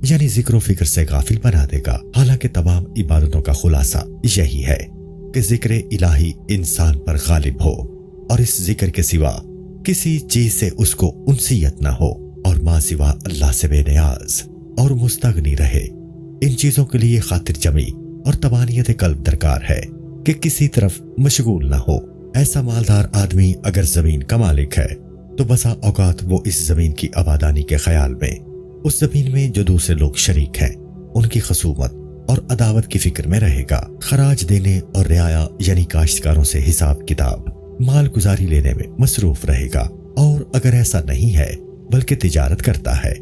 یعنی ذکر و فکر سے غافل بنا دے گا۔ حالانکہ تمام عبادتوں کا خلاصہ یہی ہے کہ ذکر الہی انسان پر غالب ہو، اور اس ذکر کے سوا کسی چیز سے اس کو انسیت نہ ہو، اور ما سوا اللہ سے بے نیاز اور مستغنی رہے۔ ان چیزوں کے لیے خاطر جمی اور تمانیت قلب درکار ہے کہ کسی طرف مشغول نہ ہو۔ ایسا مالدار آدمی اگر زمین کا مالک ہے تو بسا اوقات وہ اس زمین کی آبادانی کے خیال میں، اس زمین میں جو دوسرے لوگ شریک ہیں، ان کی خصومت اور عداوت کی فکر میں رہے گا، خراج دینے اور رعایا یعنی کاشتکاروں سے حساب کتاب، مال گزاری لینے میں مصروف رہے گا۔ اور اگر ایسا نہیں ہے بلکہ تجارت کرتا ہے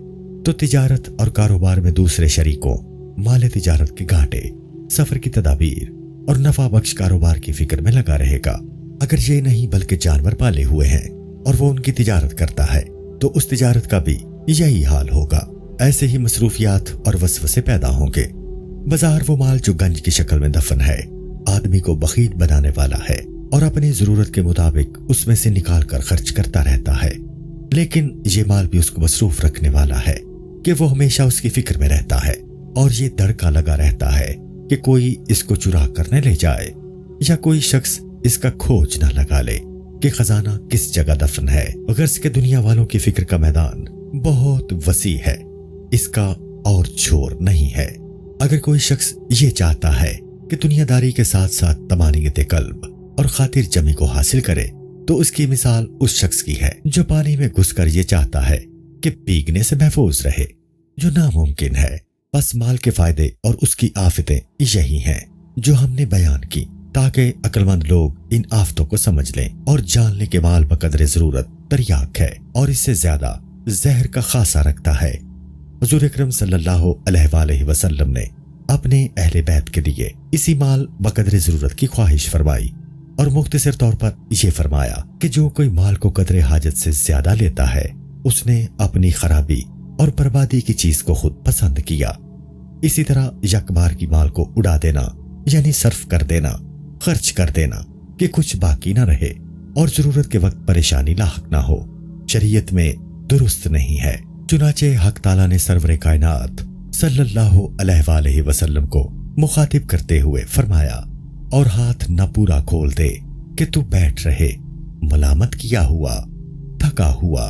تو تجارت اور کاروبار میں دوسرے شریکوں، مال تجارت کے گھاٹے، سفر کی تدابیر اور نفع بخش کاروبار کی فکر میں لگا رہے گا۔ اگر یہ نہیں بلکہ جانور پالے ہوئے ہیں اور وہ ان کی تجارت کرتا ہے تو اس تجارت کا بھی یہی حال ہوگا۔ ایسے ہی مصروفیات اور وسوسے پیدا ہوں گے۔ بازار وہ مال جو گنج کی شکل میں دفن ہے، آدمی کو بخیل بنانے والا ہے اور اپنی ضرورت کے مطابق اس میں سے نکال کر خرچ کرتا رہتا ہے، لیکن یہ مال بھی اس کو مصروف رکھنے والا ہے کہ وہ ہمیشہ اس کی فکر میں رہتا ہے، اور یہ دڑکا لگا رہتا ہے کہ کوئی اس کو چرا کر نہ لے جائے، یا کوئی شخص اس کا کھوج نہ لگا لے کہ خزانہ کس جگہ دفن ہے۔ غرض کہ دنیا والوں کی فکر کا میدان بہت وسیع ہے، اس کا اور چھور نہیں ہے۔ اگر کوئی شخص یہ چاہتا ہے کہ دنیا داری کے ساتھ ساتھ طمانینت قلب اور خاطر جمی کو حاصل کرے تو اس کی مثال اس شخص کی ہے جو پانی میں گھس کر یہ چاہتا ہے کہ بھیگنے سے محفوظ رہے، جو ناممکن ہے۔ بس مال کے فائدے اور اس کی آفتیں یہی ہیں جو ہم نے بیان کی، تاکہ عقل مند لوگ ان آفتوں کو سمجھ لیں اور جان لیں کہ مال بقدر ضرورت تریاک ہے اور اس سے زیادہ زہر کا خاصہ رکھتا ہے۔ حضور اکرم صلی اللہ علیہ وآلہ وسلم نے اپنے اہل بیت کے لیے اسی مال بقدر ضرورت کی خواہش فرمائی، اور مختصر طور پر یہ فرمایا کہ جو کوئی مال کو قدر حاجت سے زیادہ لیتا ہے، اس نے اپنی خرابی اور بربادی کی چیز کو خود پسند کیا۔ اسی طرح یک بار کی مال کو اڑا دینا یعنی صرف کر دینا، خرچ کر دینا کہ کچھ باقی نہ رہے اور ضرورت کے وقت پریشانی لاحق نہ ہو، شریعت میں درست نہیں ہے۔ چنانچہ حق تعالیٰ نے سرور کائنات صلی اللہ علیہ وآلہ وسلم کو مخاطب کرتے ہوئے فرمایا، اور ہاتھ نہ پورا کھول دے کہ تو بیٹھ رہے ملامت کیا ہوا، تھکا ہوا۔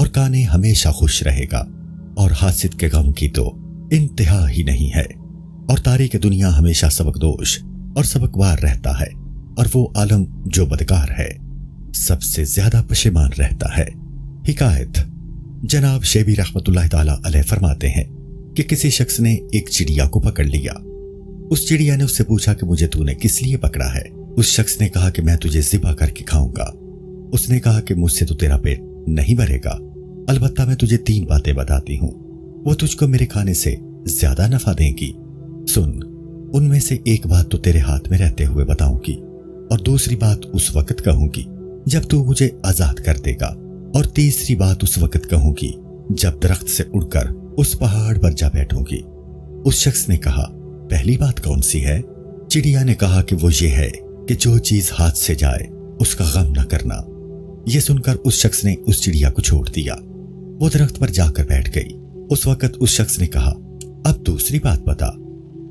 اور کانے ہمیشہ خوش رہے گا، اور حاسد کے غم کی تو انتہا ہی نہیں ہے، اور تاریک دنیا ہمیشہ سبق دوش اور سبقوار رہتا ہے، اور وہ عالم جو بدکار ہے سب سے زیادہ پشیمان رہتا ہے۔ حکایت، جناب شیبی رحمت اللہ تعالی علیہ فرماتے ہیں کہ کسی شخص نے ایک چڑیا کو پکڑ لیا۔ اس چڑیا نے اس سے پوچھا کہ مجھے تو نے کس لیے پکڑا ہے؟ اس شخص نے کہا کہ میں تجھے ذبح کر کے کھاؤں گا۔ اس نے کہا کہ مجھ سے تو تیرا پیٹ نہیں بھرے گا، البتہ میں تجھے 3 باتیں بتاتی ہوں، وہ تجھ کو میرے کھانے سے زیادہ نفع دیں گی۔ سن، ان میں سے ایک بات تو تیرے ہاتھ میں رہتے ہوئے بتاؤں گی، اور دوسری بات اس وقت کہوں گی جب تو مجھے آزاد کر دے گا، اور تیسری بات اس وقت کہوں گی جب درخت سے اڑ کر اس پہاڑ پر جا بیٹھوں گی۔ اس شخص نے کہا، پہلی بات کون سی ہے؟ چڑیا نے کہا کہ وہ یہ ہے کہ جو چیز ہاتھ سے جائے اس کا غم نہ کرنا۔ یہ سن کر اس شخص نے اس چڑیا کو چھوڑ دیا، وہ درخت پر جا کر بیٹھ گئی۔ اس وقت اس شخص نے کہا، اب دوسری بات بتا۔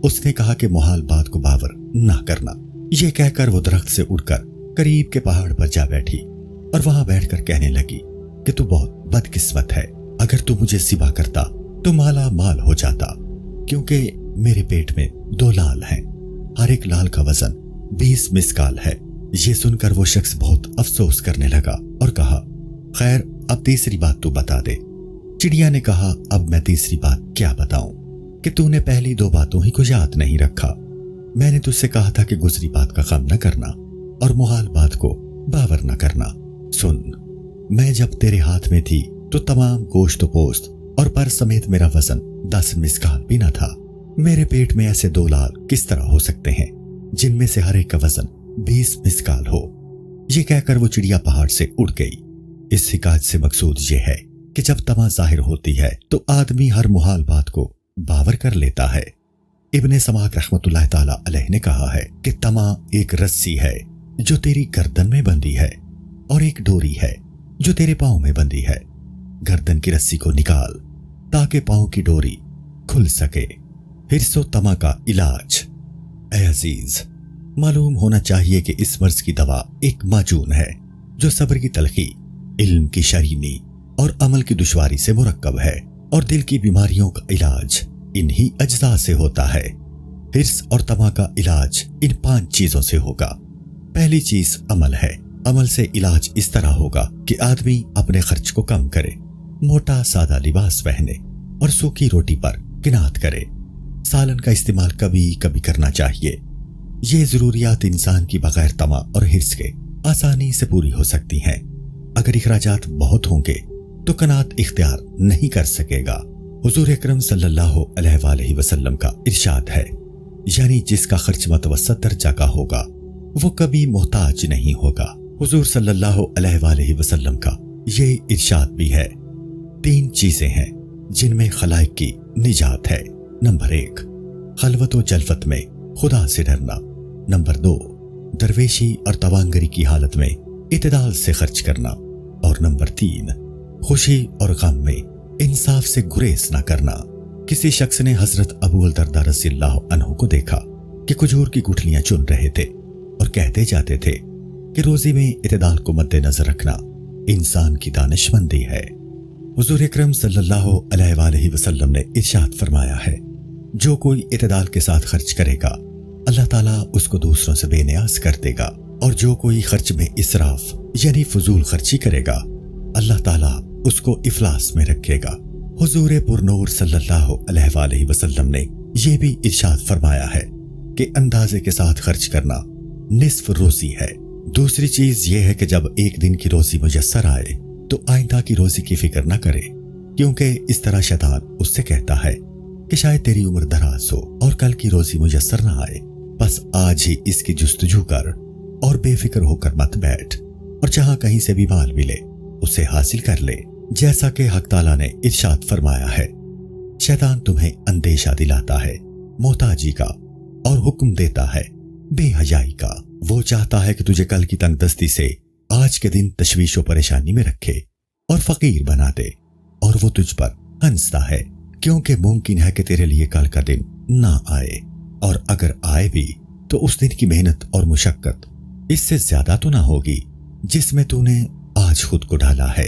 اس نے کہا کہ محال بات کو باور نہ کرنا۔ یہ کہہ کر وہ درخت سے اڑ کر قریب کے پہاڑ پر جا بیٹھی، اور وہاں بیٹھ کر کہنے لگی کہ تو بہت بدقسمت ہے، اگر تو مجھے ذبح کرتا تو مالا مال ہو جاتا، کیونکہ میرے پیٹ میں 2 لال ہیں، ہر ایک لال کا وزن 20 مسکال ہے۔ یہ سن کر وہ شخص بہت افسوس کرنے لگا اور کہا، خیر اب تیسری بات تو بتا دے۔ چڑیا نے کہا، اب میں تیسری بات کیا بتاؤں کہ تو نے پہلی 2 باتوں ہی کو یاد نہیں رکھا۔ میں نے تجھ سے کہا تھا کہ گزری بات کا غم نہ کرنا اور محال بات کو باور نہ کرنا۔ سن، میں جب تیرے ہاتھ میں تھی تو تمام گوشت و پوست اور پر سمیت میرا وزن 10 مسکال بھی نہ تھا۔ میرے پیٹ میں ایسے 2 لال کس طرح ہو سکتے ہیں جن میں سے ہر ایک کا وزن 20 مسکال ہو؟ یہ کہہ کر وہ چڑیا پہاڑ سے اڑ گئی۔ اس حکایت سے مقصود یہ ہے کہ جب طمع ظاہر ہوتی ہے تو آدمی ہر محال بات کو باور کر لیتا ہے۔ ابن سماک رحمت اللہ تعالی علیہ نے کہا ہے کہ طمع ایک رسی ہے جو تیری گردن میں بندھی ہے، اور ایک ڈوری ہے جو تیرے پاؤں میں بندھی ہے۔ گردن کی رسی کو نکال تاکہ پاؤں کی ڈوری کھل سکے۔ حرص و طمع کا علاج۔ اے عزیز، معلوم ہونا چاہیے کہ اس مرض کی دوا ایک معجون ہے جو صبر کی تلخی، علم کی شرینی اور عمل کی دشواری سے مرکب ہے، اور دل کی بیماریوں کا علاج انہی اجزاء سے ہوتا ہے۔ حرص اور طمع کا علاج ان 5 چیزوں سے ہوگا۔ پہلی چیز عمل ہے۔ عمل سے علاج اس طرح ہوگا کہ آدمی اپنے خرچ کو کم کرے، موٹا سادہ لباس پہنے اور سوکھی روٹی پر قناعت کرے۔ سالن کا استعمال کبھی کبھی کرنا چاہیے۔ یہ ضروریات انسان کی بغیر طمع اور حرص کے آسانی سے پوری ہو سکتی ہیں۔ اگر اخراجات بہت ہوں گے تو قناعت اختیار نہیں کر سکے گا۔ حضور اکرم صلی اللہ علیہ وآلہ وسلم کا ارشاد ہے، یعنی جس کا خرچ متوسط درجہ کا ہوگا وہ کبھی محتاج نہیں ہوگا۔ حضور صلی اللہ علیہ وآلہ وسلم کا یہ ارشاد بھی ہے، 3 چیزیں ہیں جن میں خلائق کی نجات ہے۔ نمبر 1، خلوت و جلوت میں خدا سے ڈرنا۔ نمبر 2، درویشی اور توانگری کی حالت میں اعتدال سے خرچ کرنا۔ اور نمبر 3، خوشی اور غم میں انصاف سے گریز نہ کرنا۔ کسی شخص نے حضرت ابو الدرداء رضی اللہ عنہ کو دیکھا کہ کھجور کی گٹھلیاں چن رہے تھے اور کہتے جاتے تھے کہ روزی میں اعتدال کو مد نظر رکھنا انسان کی دانش مندی ہے۔ حضور اکرم صلی اللہ علیہ وآلہ وسلم نے ارشاد فرمایا ہے، جو کوئی اعتدال کے ساتھ خرچ کرے گا اللہ تعالیٰ اس کو دوسروں سے بے نیاز کر دے گا، اور جو کوئی خرچ میں اسراف یعنی فضول خرچی کرے گا اللہ تعالیٰ اس کو افلاس میں رکھے گا۔ حضور پر نور صلی اللہ علیہ وآلہ وسلم نے یہ بھی ارشاد فرمایا ہے کہ اندازے کے ساتھ خرچ کرنا نصف روزی ہے۔ دوسری چیز یہ ہے کہ جب ایک دن کی روزی میسر آئے تو آئندہ کی روزی کی فکر نہ کرے، کیونکہ اس طرح شیطان اس سے کہتا ہے کہ شاید تیری عمر دراز ہو اور کل کی روزی میسر نہ آئے، بس آج ہی اس کی جستجو کر اور بے فکر ہو کر مت بیٹھ، اور جہاں کہیں سے بھی مال ملے اسے حاصل کر لے، جیسا کہ حق تعالیٰ نے ارشاد فرمایا ہے، شیطان تمہیں اندیشہ دلاتا ہے محتاجی کا اور حکم دیتا ہے بے حیائی کا۔ وہ چاہتا ہے کہ تجھے کل کی تنگ دستی سے آج کے دن تشویش و پریشانی میں رکھے اور فقیر بنا دے، اور وہ تجھ پر ہنستا ہے کیونکہ ممکن ہے کہ تیرے لیے کل کا دن نہ آئے، اور اگر آئے بھی تو اس دن کی محنت اور مشقت اس سے زیادہ تو نہ ہوگی جس میں تو نے آج خود کو ڈالا ہے۔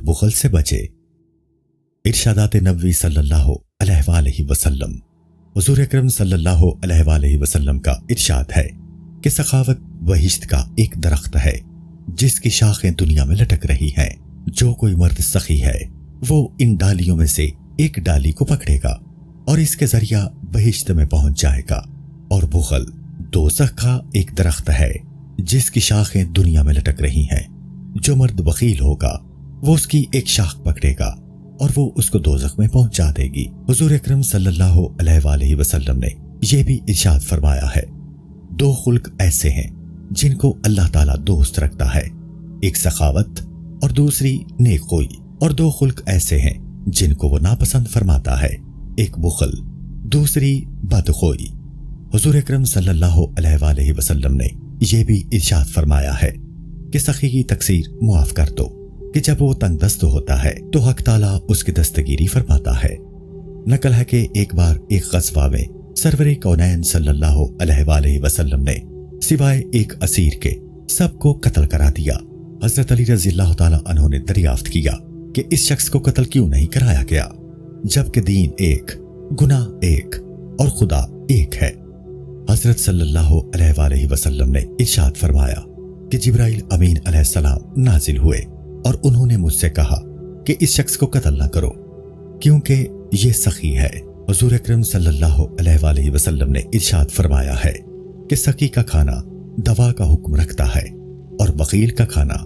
اور بخل سے بچے۔ ارشادات نبوی صلی اللہ علیہ وآلہ وسلم، حضور اکرم صلی اللہ علیہ وآلہ وسلم کا ارشاد ہے کہ سخاوت بہشت کا ایک درخت ہے جس کی شاخیں دنیا میں لٹک رہی ہیں۔ جو کوئی مرد سخی ہے وہ ان ڈالیوں میں سے ایک ڈالی کو پکڑے گا اور اس کے ذریعہ بہشت میں پہنچ جائے گا۔ اور بخل دوزخ کا ایک درخت ہے جس کی شاخیں دنیا میں لٹک رہی ہیں۔ جو مرد بخیل ہوگا وہ اس کی ایک شاخ پکڑے گا اور وہ اس کو دوزخ میں پہنچا دے گی۔ حضور اکرم صلی اللہ علیہ وآلہ وسلم نے یہ بھی ارشاد فرمایا ہے، دو خلق ایسے ہیں جن کو اللہ تعالیٰ دوست رکھتا ہے، ایک سخاوت اور دوسری نیک خوئی، اور دو خلق ایسے ہیں جن کو وہ ناپسند فرماتا ہے، ایک بخل، دوسری بدخوئی۔ حضور اکرم صلی اللہ علیہ وآلہ وسلم نے یہ بھی ارشاد فرمایا ہے کہ سخی کی تقصیر معاف کر دو کہ جب وہ تنگ دست ہوتا ہے تو حق تعالیٰ اس کی دستگیری فرماتا ہے۔ نقل ہے کہ ایک بار ایک غزوہ میں سرور کونین صلی اللہ علیہ وآلہ وسلم نے سوائے ایک اسیر کے سب کو قتل کرا دیا۔ حضرت علی رضی اللہ تعالیٰ عنہ نے دریافت کیا کہ اس شخص کو قتل کیوں نہیں کرایا گیا، جبکہ دین ایک، گناہ ایک اور خدا ایک ہے۔ حضرت صلی اللہ علیہ وآلہ وسلم نے ارشاد فرمایا کہ جبرائیل امین علیہ السلام نازل ہوئے اور انہوں نے مجھ سے کہا کہ اس شخص کو قتل نہ کرو کیونکہ یہ سخی ہے۔ حضور اکرم صلی اللہ علیہ وآلہ وسلم نے ارشاد فرمایا ہے کہ سخی کا کھانا دوا کا حکم رکھتا ہے اور بخیل کا کھانا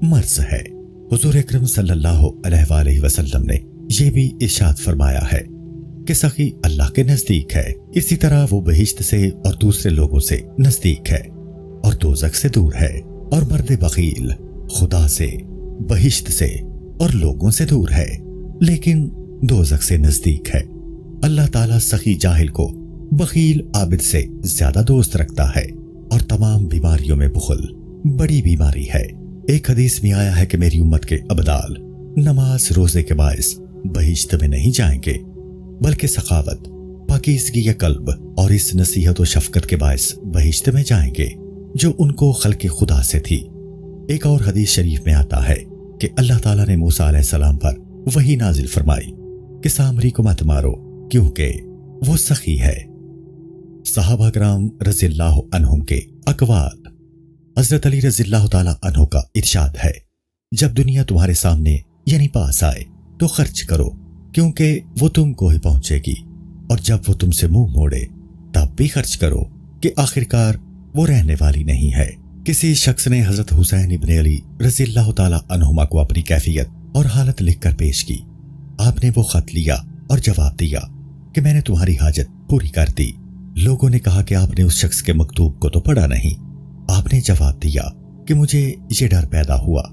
مرض ہے۔ حضور اکرم صلی اللہ علیہ وآلہ وسلم نے یہ بھی ارشاد فرمایا ہے کہ سخی اللہ کے نزدیک ہے، اسی طرح وہ بہشت سے اور دوسرے لوگوں سے نزدیک ہے اور دوزخ سے دور ہے، اور مرد بخیل خدا سے، بہشت سے اور لوگوں سے دور ہے لیکن دوزخ سے نزدیک ہے۔ اللہ تعالیٰ سخی جاہل کو بخیل عابد سے زیادہ دوست رکھتا ہے، اور تمام بیماریوں میں بخل بڑی بیماری ہے۔ ایک حدیث میں آیا ہے کہ میری امت کے ابدال نماز روزے کے باعث بہشت میں نہیں جائیں گے، بلکہ سخاوت، پاکیزگی قلب اور اس نصیحت و شفقت کے باعث بہشت میں جائیں گے جو ان کو خلق خدا سے تھی۔ ایک اور حدیث شریف میں آتا ہے کہ اللہ تعالیٰ نے موسیٰ علیہ السلام پر وحی نازل فرمائی کہ سامری کو مت مارو کیونکہ وہ سخی ہے۔ صحابہ کرام رضی اللہ عنہم کے اقوال۔ حضرت علی رضی اللہ تعالیٰ عنہ کا ارشاد ہے، جب دنیا تمہارے سامنے یعنی پاس آئے تو خرچ کرو کیونکہ وہ تم کو ہی پہنچے گی، اور جب وہ تم سے منہ موڑے تب بھی خرچ کرو کہ آخرکار وہ رہنے والی نہیں ہے۔ کسی شخص نے حضرت حسین ابن علی رضی اللہ تعالیٰ عنہما کو اپنی کیفیت اور حالت لکھ کر پیش کی۔ آپ نے وہ خط لیا اور جواب دیا کہ میں نے تمہاری حاجت پوری کر دی۔ لوگوں نے کہا کہ آپ نے اس شخص کے مکتوب کو تو پڑھا نہیں۔ آپ نے جواب دیا کہ مجھے یہ ڈر پیدا ہوا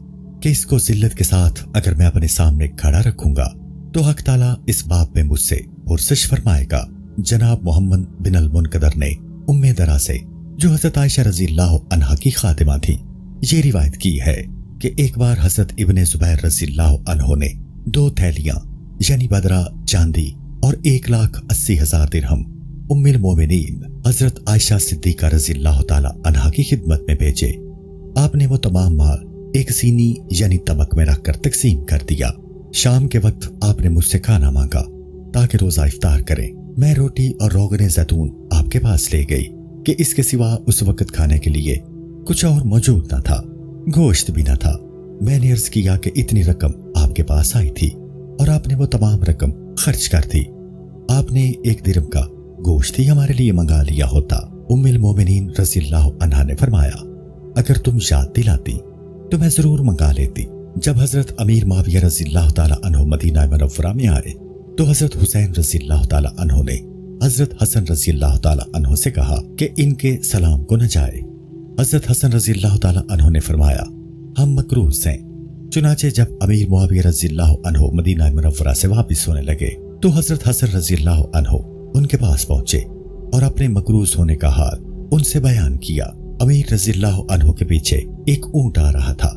کہ اس کو ذلت کے ساتھ اگر میں اپنے سامنے کھڑا رکھوں گا تو حق تعالیٰ اس باب میں مجھ سے پرسش فرمائے گا۔ جناب محمد بن المنقدر نے ام درا سے، جو حضرت عائشہ رضی اللہ عنہا کی خادمہ تھی، یہ روایت کی ہے کہ ایک بار حضرت ابن زبیر رضی اللہ عنہ نے 2 تھیلیاں یعنی بدرہ چاندی اور 1,80,000 درہم ام المومنین حضرت عائشہ صدیقہ رضی اللہ تعالی عنہا کی خدمت میں بھیجے۔ آپ نے وہ تمام مال ایک سینی یعنی طبق میں رکھ کر تقسیم کر دیا۔ شام کے وقت آپ نے مجھ سے کھانا مانگا تاکہ روزہ افطار کریں۔ میں روٹی اور روغن زیتون آپ کے پاس لے گئی کہ اس کے سوا اس وقت کھانے کے لیے کچھ اور موجود نہ تھا، گوشت بھی نہ تھا۔ میں نے عرض کیا کہ اتنی رقم آپ کے پاس آئی تھی اور آپ نے وہ تمام رقم خرچ کر دی، آپ نے 1 درہم کا گوشت ہی ہمارے لیے منگا لیا ہوتا۔ ام المومنین رضی اللہ عنہا نے فرمایا، اگر تم یاد دلاتی تو میں ضرور منگا لیتی۔ جب حضرت امیر معاویہ رضی اللہ تعالی عنہ مدینہ منورہ میں آئے تو حضرت حسین رضی اللہ تعالی عنہ نے حضرت حسن رضی اللہ تعالی عنہ سے کہا کہ ان کے سلام کو نہ جائے۔ حضرت حسن رضی اللہ تعالی عنہ نے فرمایا، ہم مکروز ہیں۔ چنانچہ جب امیر معاویہ رضی اللہ عنہ مدینہ منورہ سے واپس ہونے لگے تو حضرت حسن رضی اللہ عنہ ان کے پاس پہنچے اور اپنے مکروز ہونے کا حال ان سے بیان کیا۔ امیر رضی اللہ عنہ کے پیچھے ایک اونٹ آ رہا تھا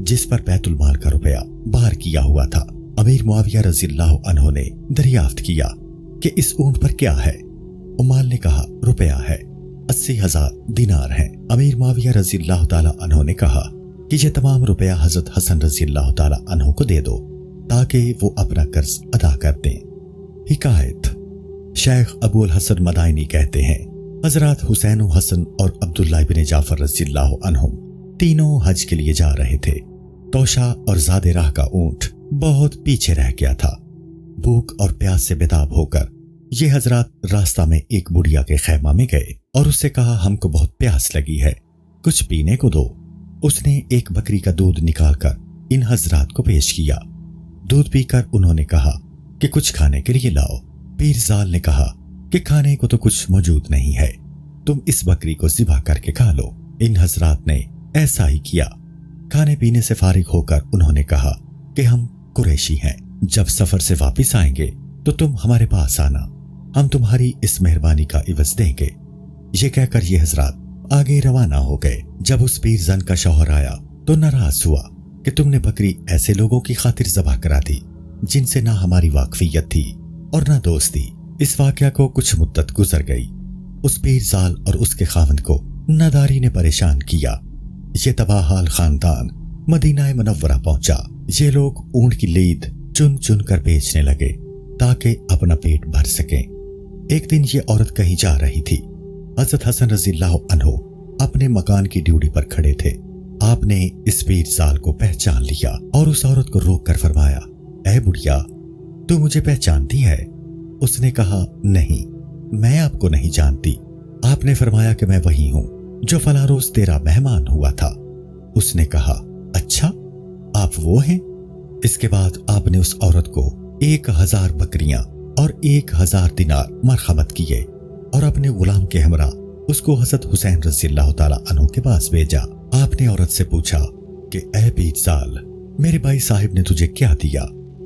جس پر بیت المال کا روپیہ بار کیا ہوا تھا۔ امیر معاویہ رضی اللہ عنہ نے دریافت کیا کہ اس اونٹ پر کیا ہے؟ عمال نے کہا روپیہ ہے، 80,000 دینار ہیں۔ امیر معاویہ رضی اللہ تعالی عنہ نے کہا کہ یہ تمام روپیہ حضرت حسن رضی اللہ تعالی عنہ کو دے دو تاکہ وہ اپنا قرض ادا کر دیں۔ حکایت: شیخ ابو الحسن مدائنی کہتے ہیں حضرات حسین و حسن اور عبداللہ بن جعفر رضی اللہ عنہم تینوں حج کے لیے جا رہے تھے۔ توشہ اور زاد راہ کا اونٹ بہت پیچھے رہ گیا تھا۔ بھوک اور پیاس سے بیتاب ہو کر یہ حضرات راستہ میں ایک بڑھیا کے خیمہ میں گئے اور اس سے کہا ہم کو بہت پیاس لگی ہے، کچھ پینے کو دو۔ اس نے ایک بکری کا دودھ نکال کر ان حضرات کو پیش کیا۔ دودھ پی کر انہوں نے کہا کہ کچھ کھانے کے لیے لاؤ۔ پیرزال نے کہا کہ کھانے کو تو کچھ موجود نہیں ہے، تم اس بکری کو ذبح کر کے کھا لو۔ ان حضرات نے ایسا ہی کیا۔ کھانے پینے سے فارغ ہو کر انہوں نے کہا کہ ہم قریشی ہیں، جب سفر سے واپس آئیں گے تو تم ہمارے پاس آنا، ہم تمہاری اس مہربانی کا عوض دیں گے۔ یہ کہہ کر یہ حضرات آگے روانہ ہو گئے۔ جب اس پیرزن کا شوہر آیا تو ناراض ہوا کہ تم نے بکری ایسے لوگوں کی خاطر ذبح کرا دی جن سے نہ ہماری واقفیت تھی اور نہ دوستی۔ اس واقعہ کو کچھ مدت گزر گئی۔ اس پیرزال اور اس کے خاوند کو ناداری نے پریشان کیا۔ یہ تباہ حال خاندان مدینہ منورہ پہنچا۔ یہ لوگ اونٹ کی لید چن چن کر بیچنے لگے تاکہ اپنا پیٹ بھر سکیں۔ ایک دن یہ عورت کہیں جا رہی تھی۔ حضرت حسن رضی اللہ عنہ اپنے مکان کی ڈیوٹی پر کھڑے تھے۔ آپ نے اس پیرزال کو پہچان لیا اور اس عورت کو روک کر فرمایا، اے بڑھیا، تو مجھے پہچانتی ہے؟ اس نے کہا، نہیں، میں آپ کو نہیں جانتی۔ آپ نے فرمایا کہ میں وہی ہوں جو فلاں روز تیرا مہمان ہوا تھا۔ اس نے کہا، اچھا، آپ وہ ہیں؟ اس کے بعد آپ نے اس عورت کو 1000 بکریاں اور 1000 دینار مرحمت کیے اور اپنے غلام کے ہمراہ اس کو حضرت حسین رضی اللہ تعالی عنہ کے پاس بھیجا۔ آپ نے عورت سے پوچھا کہ اے پیرزال، میرے بھائی صاحب نے تجھے کیا دیا؟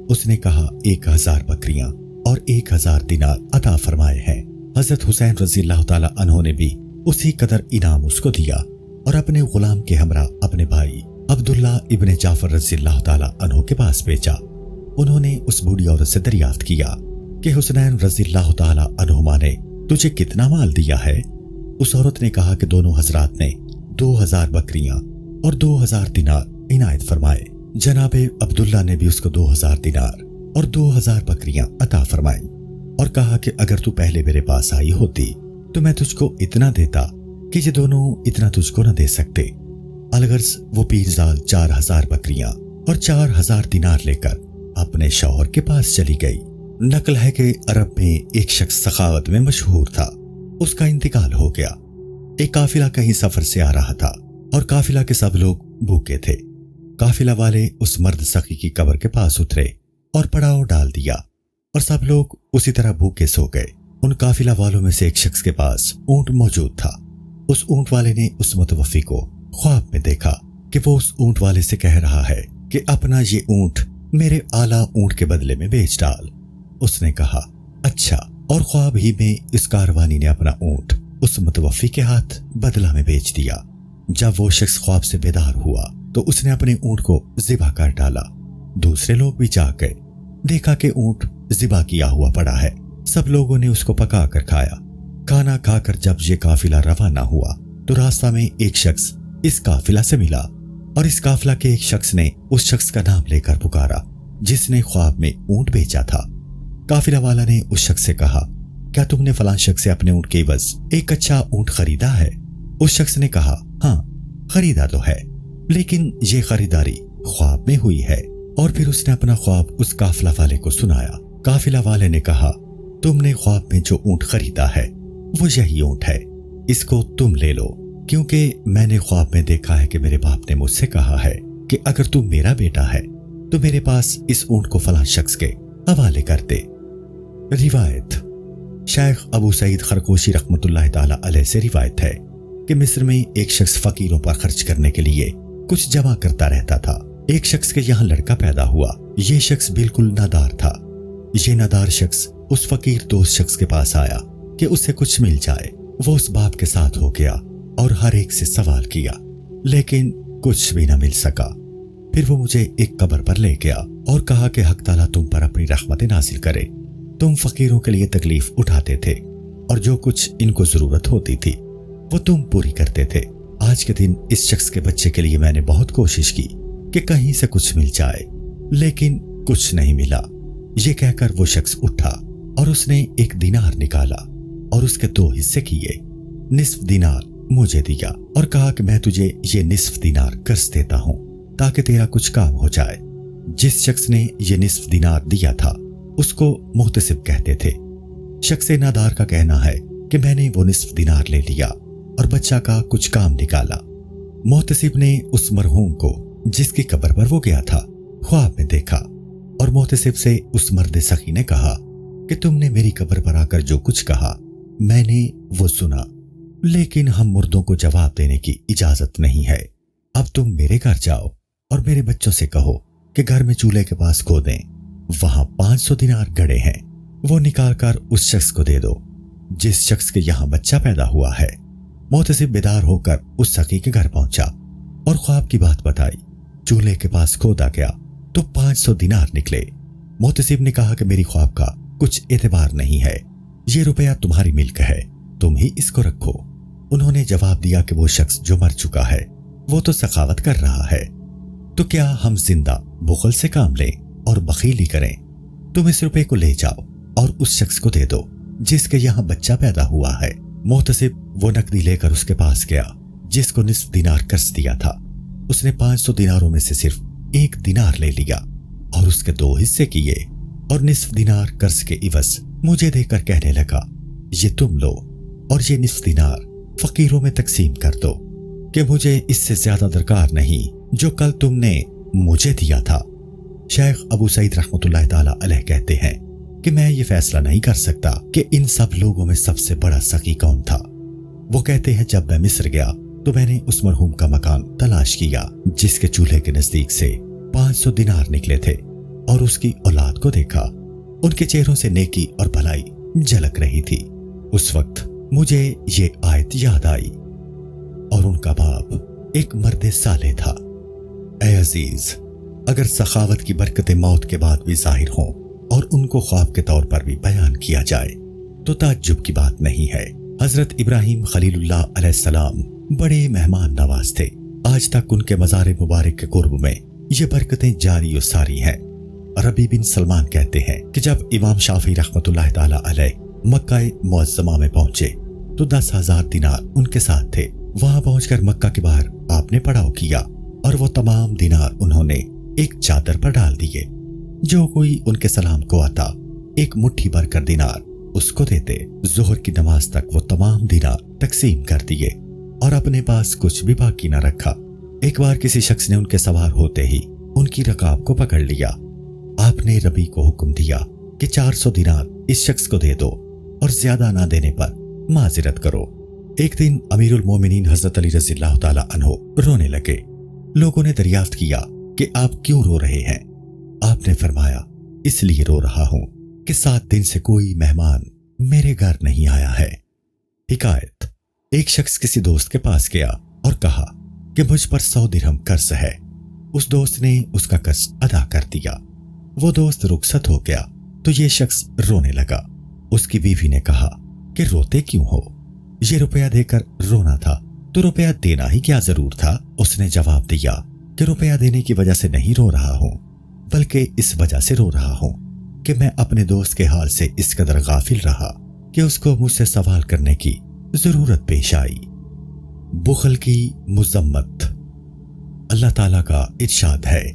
اس نے کہا 1000 بکریاں اور 1000 دینار عطا فرمائے ہیں۔ حضرت حسین رضی اللہ تعالی عنہ نے بھی اسی قدر انعام اس کو دیا اور اپنے غلام کے ہمراہ اپنے بھائی عبداللہ ابن جعفر رضی اللہ تعالی عنہ کے پاس بھیجا۔ انہوں نے اس بوڑھی عورت سے دریافت کیا کہ حسنین رضی اللہ تعالی عنہما نے تجھے کتنا مال دیا ہے؟ اس عورت نے کہا کہ دونوں حضرات نے 2000 بکریاں اور 2000 دینار عنایت فرمائے۔ جناب عبداللہ نے بھی اس کو 2000 دینار اور 2000 بکریاں عطا فرمائیں اور کہا کہ اگر تو پہلے میرے پاس آئی ہوتی تو میں تجھ کو اتنا دیتا کہ یہ دونوں اتنا تجھ کو نہ دے سکتے۔ الغرض وہ پیرزال 4000 بکریاں اور 4000 دینار لے کر اپنے شوہر کے پاس چلی گئی۔ نقل ہے کہ عرب میں ایک شخص سخاوت میں مشہور تھا، اس کا انتقال ہو گیا۔ ایک قافلہ کہیں سفر سے آ رہا تھا اور قافلہ کے سب لوگ بھوکے تھے۔ قافلہ والے اس مرد سخی کی قبر کے پاس اترے اور پڑاؤ ڈال دیا اور سب لوگ اسی طرح بھوکے سو گئے۔ ان قافلہ والوں میں سے ایک شخص کے پاس اونٹ موجود تھا۔ اس اونٹ والے نے اس متوفی کو خواب میں دیکھا کہ وہ اس اونٹ والے سے کہہ رہا ہے کہ اپنا یہ اونٹ میرے اعلیٰ اونٹ کے بدلے میں بیچ ڈال۔ اس نے کہا، اچھا، اور خواب ہی میں اس کاروانی نے اپنا اونٹ اس متوفی کے ہاتھ بدلہ میں بیچ دیا۔ جب وہ شخص خواب سے بیدار ہوا تو اس نے اپنے اونٹ کو ذبح کر ڈالا۔ دوسرے لوگ بھی جاگ گئے، دیکھا کہ اونٹ ذبح کیا ہوا پڑا ہے۔ سب لوگوں نے اس کو پکا کر کھایا۔ کھانا کھا کر جب یہ قافلہ روانہ ہوا تو راستہ میں ایک شخص اس قافلہ سے ملا اور اس قافلہ کے ایک شخص نے اس شخص کا نام لے کر پکارا جس نے خواب میں اونٹ بیچا تھا۔ قافلہ والا نے اس شخص سے کہا، کیا تم نے فلاں شخص سے اپنے اونٹ کے عوض ایک اچھا اونٹ خریدا ہے؟ اس شخص نے کہا، ہاں، خریدا تو ہے، لیکن یہ خریداری خواب میں ہوئی ہے۔ اور پھر اس نے اپنا خواب اس قافلہ والے کو سنایا۔ قافلہ والے نے کہا، تم نے خواب میں جو اونٹ خریدا ہے وہ یہی اونٹ ہے، اس کو تم لے لو، کیونکہ میں نے خواب میں دیکھا ہے کہ میرے باپ نے مجھ سے کہا ہے کہ اگر تم میرا بیٹا ہے تو میرے پاس اس اونٹ کو فلاں شخص کے حوالے کر دے۔ روایت شیخ ابو سعید خرقوشی رحمۃ اللہ تعالی علیہ سے روایت ہے کہ مصر میں ایک شخص فقیروں پر خرچ کرنے کے لیے کچھ جمع کرتا رہتا تھا۔ ایک شخص کے یہاں لڑکا پیدا ہوا۔ یہ شخص بالکل نادار تھا۔ یہ نادار شخص اس فقیر دوست شخص کے پاس آیا کہ اسے کچھ مل جائے۔ وہ اس باپ کے ساتھ ہو گیا اور ہر ایک سے سوال کیا، لیکن کچھ بھی نہ مل سکا۔ پھر وہ مجھے ایک قبر پر لے گیا اور کہا کہ حق تعالیٰ تم پر اپنی رحمت نازل کرے۔ تم فقیروں کے لیے تکلیف اٹھاتے تھے اور جو کچھ ان کو ضرورت ہوتی تھی وہ تم پوری کرتے تھے۔ آج کے دن اس شخص کے بچے کے لیے میں نے بہت کوشش کی کہ کہیں سے کچھ مل جائے، لیکن کچھ نہیں ملا۔ یہ کہہ کر وہ شخص اٹھا اور اس نے 1 دینار نکالا اور اس کے 2 حصے کیے۔ نصف دینار مجھے دیا اور کہا کہ میں تجھے یہ نصف دینار قرض دیتا ہوں تاکہ تیرا کچھ کام ہو جائے۔ جس شخص نے یہ نصف دینار دیا تھا اس کو محتسب کہتے تھے۔ شخص نادار کا کہنا ہے کہ میں نے وہ نصف دینار لے لیا اور بچہ کا کچھ کام نکالا۔ محتسب نے اس مرحوم کو جس کی قبر پر وہ گیا تھا خواب میں دیکھا اور محتسب سے اس مرد سخی نے کہا کہ تم نے میری قبر پر آ کر جو کچھ کہا میں نے وہ سنا، لیکن ہم مردوں کو جواب دینے کی اجازت نہیں ہے۔ اب تم میرے گھر جاؤ اور میرے بچوں سے کہو کہ گھر میں چولہے کے پاس کھو دیں، وہاں 500 دینار گڑے ہیں، وہ نکال کر اس شخص کو دے دو جس شخص کے یہاں بچہ پیدا ہوا ہے۔ محتسب بیدار ہو کر اس سخی کے گھر پہنچا اور خواب کی بات بتائی۔ چولہے کے پاس کھودا گیا تو 500 دینار نکلے۔ محتسب نے کہا کہ میری خواب کا کچھ اعتبار نہیں ہے، یہ روپیہ تمہاری ملک ہے، تم ہی اس کو رکھو۔ انہوں نے جواب دیا کہ وہ شخص جو مر چکا ہے وہ تو سخاوت کر رہا ہے، تو کیا ہم زندہ بخل سے کام لیں اور بخیلی کریں؟ تم اس روپے کو لے جاؤ اور اس شخص کو دے دو جس کے یہاں بچہ پیدا ہوا ہے۔ محتسب وہ نقدی لے کر اس کے پاس گیا جس کو نصف دینار قرض دیا تھا۔ اس نے 500 دیناروں میں سے صرف 1 دینار لے لیا اور اس کے 2 حصے کیے اور نصف دینار قرض کے عوض مجھے دے کر کہنے لگا یہ تم لو اور یہ نصف دینار فقیروں میں تقسیم کر دو کہ مجھے اس سے زیادہ درکار نہیں جو کل تم نے مجھے دیا تھا۔ شیخ ابو سعید رحمۃ اللہ تعالی علیہ کہتے ہیں کہ میں یہ فیصلہ نہیں کر سکتا کہ ان سب لوگوں میں سب سے بڑا سخی کون تھا۔ وہ کہتے ہیں جب میں مصر گیا تو میں نے اس مرحوم کا مکان تلاش کیا جس کے چولہے کے نزدیک سے 500 دینار نکلے تھے اور اس کی اولاد کو دیکھا، ان کے چہروں سے نیکی اور بھلائی جھلک رہی تھی۔ اس وقت مجھے یہ آیت یاد آئی اور ان کا باپ ایک مرد صالح تھا۔ اے عزیز، اگر سخاوت کی برکتیں موت کے بعد بھی ظاہر ہوں اور ان کو خواب کے طور پر بھی بیان کیا جائے تو تعجب کی بات نہیں ہے۔ حضرت ابراہیم خلیل اللہ علیہ السلام بڑے مہمان نواز تھے، آج تک ان کے مزار مبارک کے قرب میں یہ برکتیں جاری و ساری ہیں۔ ربی بن سلمان کہتے ہیں کہ جب امام شافعی رحمۃ اللہ تعالی علیہ مکہ معظمہ میں پہنچے تو 10,000 دینار ان کے ساتھ تھے۔ وہاں پہنچ کر مکہ کے باہر آپ نے پڑاؤ کیا اور وہ تمام دینار انہوں نے ایک چادر پر ڈال دیے۔ جو کوئی ان کے سلام کو آتا ایک مٹھی بھر کر دینار اس کو دیتے۔ ظہر کی نماز تک وہ تمام دینار تقسیم کر دیے اور اپنے پاس کچھ بھی باقی نہ رکھا۔ ایک بار کسی شخص نے ان کے سوار ہوتے ہی ان کی رکاب کو پکڑ لیا۔ آپ نے ربی کو حکم دیا کہ 400 دینار اس شخص کو دے دو اور زیادہ نہ دینے پر معذرت کرو۔ ایک دن امیر المومنین حضرت علی رضی اللہ تعالی عنہ رونے لگے۔ لوگوں نے دریافت کیا کہ آپ کیوں رو رہے ہیں؟ آپ نے فرمایا اس لیے رو رہا ہوں کہ 7 دن سے کوئی مہمان میرے گھر نہیں آیا ہے۔ حکایت: ایک شخص کسی دوست کے پاس گیا اور کہا کہ مجھ پر 100 درہم قرض ہے۔ اس دوست نے اس کا قرض ادا کر دیا۔ وہ دوست رخصت ہو گیا تو یہ شخص رونے لگا۔ اس کی بیوی نے کہا کہ روتے کیوں ہو؟ یہ روپیہ دے کر رونا تھا تو روپیہ دینا ہی کیا ضرور تھا؟ اس نے جواب دیا کہ روپیہ دینے کی وجہ سے نہیں رو رہا ہوں، بلکہ اس وجہ سے رو رہا ہوں کہ میں اپنے دوست کے حال سے اس قدر غافل رہا کہ اس کو مجھ سے سوال کرنے کی ضرورت پیش آئی۔ بخل کی مذمت۔ اللہ تعالیٰ کا ارشاد ہے،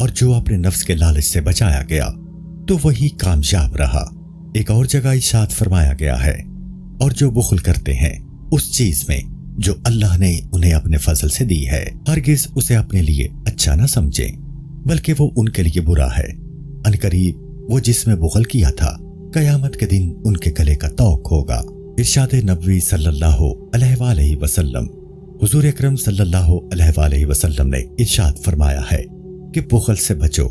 اور جو اپنے نفس کے لالچ سے بچایا گیا تو وہی کامیاب رہا۔ ایک اور جگہ ارشاد فرمایا گیا ہے، اور جو بخل کرتے ہیں اس چیز میں جو اللہ نے انہیں اپنے فضل سے دی ہے، ہرگز اسے اپنے لیے اچھا نہ سمجھیں بلکہ وہ ان کے لیے برا ہے۔ عنقریب وہ جس میں بخل کیا تھا قیامت کے دن ان کے گلے کا طوق ہوگا۔ ارشاد نبوی صلی اللہ علیہ وآلہ وسلم۔ حضور اکرم صلی اللہ علیہ وآلہ وسلم نے ارشاد فرمایا ہے کہ بخل سے بچو،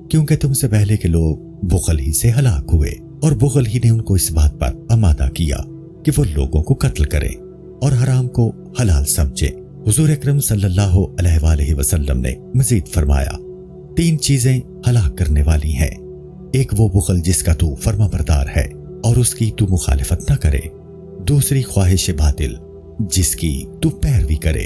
کیونکہ تم سے پہلے کے لوگ بخل ہی سے ہلاک ہوئے، اور بخل ہی نے ان کو اس بات پر آمادہ کیا کہ وہ لوگوں کو قتل کریں اور حرام کو حلال سمجھیں۔ حضور اکرم صلی اللہ علیہ وآلہ وسلم نے مزید فرمایا 3 چیزیں ہلاک کرنے والی ہیں۔ ایک وہ بخل جس کا تو فرما بردار ہے اور اس کی تو مخالفت نہ کرے، دوسری خواہش باطل جس کی تو پیروی کرے،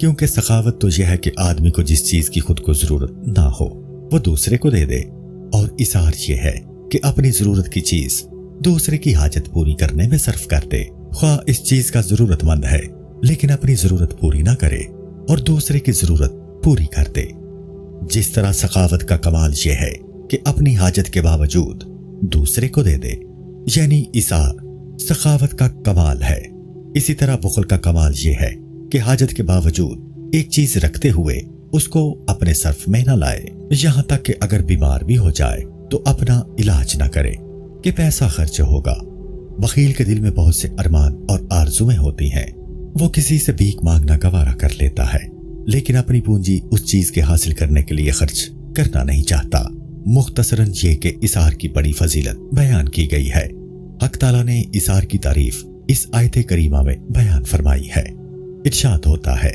کیونکہ سخاوت تو یہ ہے کہ آدمی کو جس چیز کی خود کو ضرورت نہ ہو وہ دوسرے کو دے دے، اور اثار یہ ہے کہ اپنی ضرورت کی چیز دوسرے کی حاجت پوری کرنے میں صرف کر دے، خواہ اس چیز کا ضرورت مند ہے لیکن اپنی ضرورت پوری نہ کرے اور دوسرے کی ضرورت پوری کر دے۔ جس طرح سخاوت کا کمال یہ ہے کہ اپنی حاجت کے باوجود دوسرے کو دے دے، یعنی اثار سخاوت کا کمال ہے، اسی طرح بخل کا کمال یہ ہے کہ حاجت کے باوجود ایک چیز رکھتے ہوئے اس کو اپنے صرف میں نہ لائے، یہاں تک کہ اگر بیمار بھی ہو جائے تو اپنا علاج نہ کرے کہ پیسہ خرچ ہوگا۔ بخیل کے دل میں بہت سے ارمان اور آرزویں ہوتی ہیں، وہ کسی سے بھیک مانگنا گوارا کر لیتا ہے لیکن اپنی پونجی اس چیز کے حاصل کرنے کے لیے خرچ کرنا نہیں چاہتا۔ مختصراً یہ کہ اثار کی بڑی فضیلت بیان کی گئی ہے۔ حق تعالیٰ نے اثار کی تعریف اس آیت کریمہ میں بیان فرمائی ہے۔ ارشاد ہوتا ہے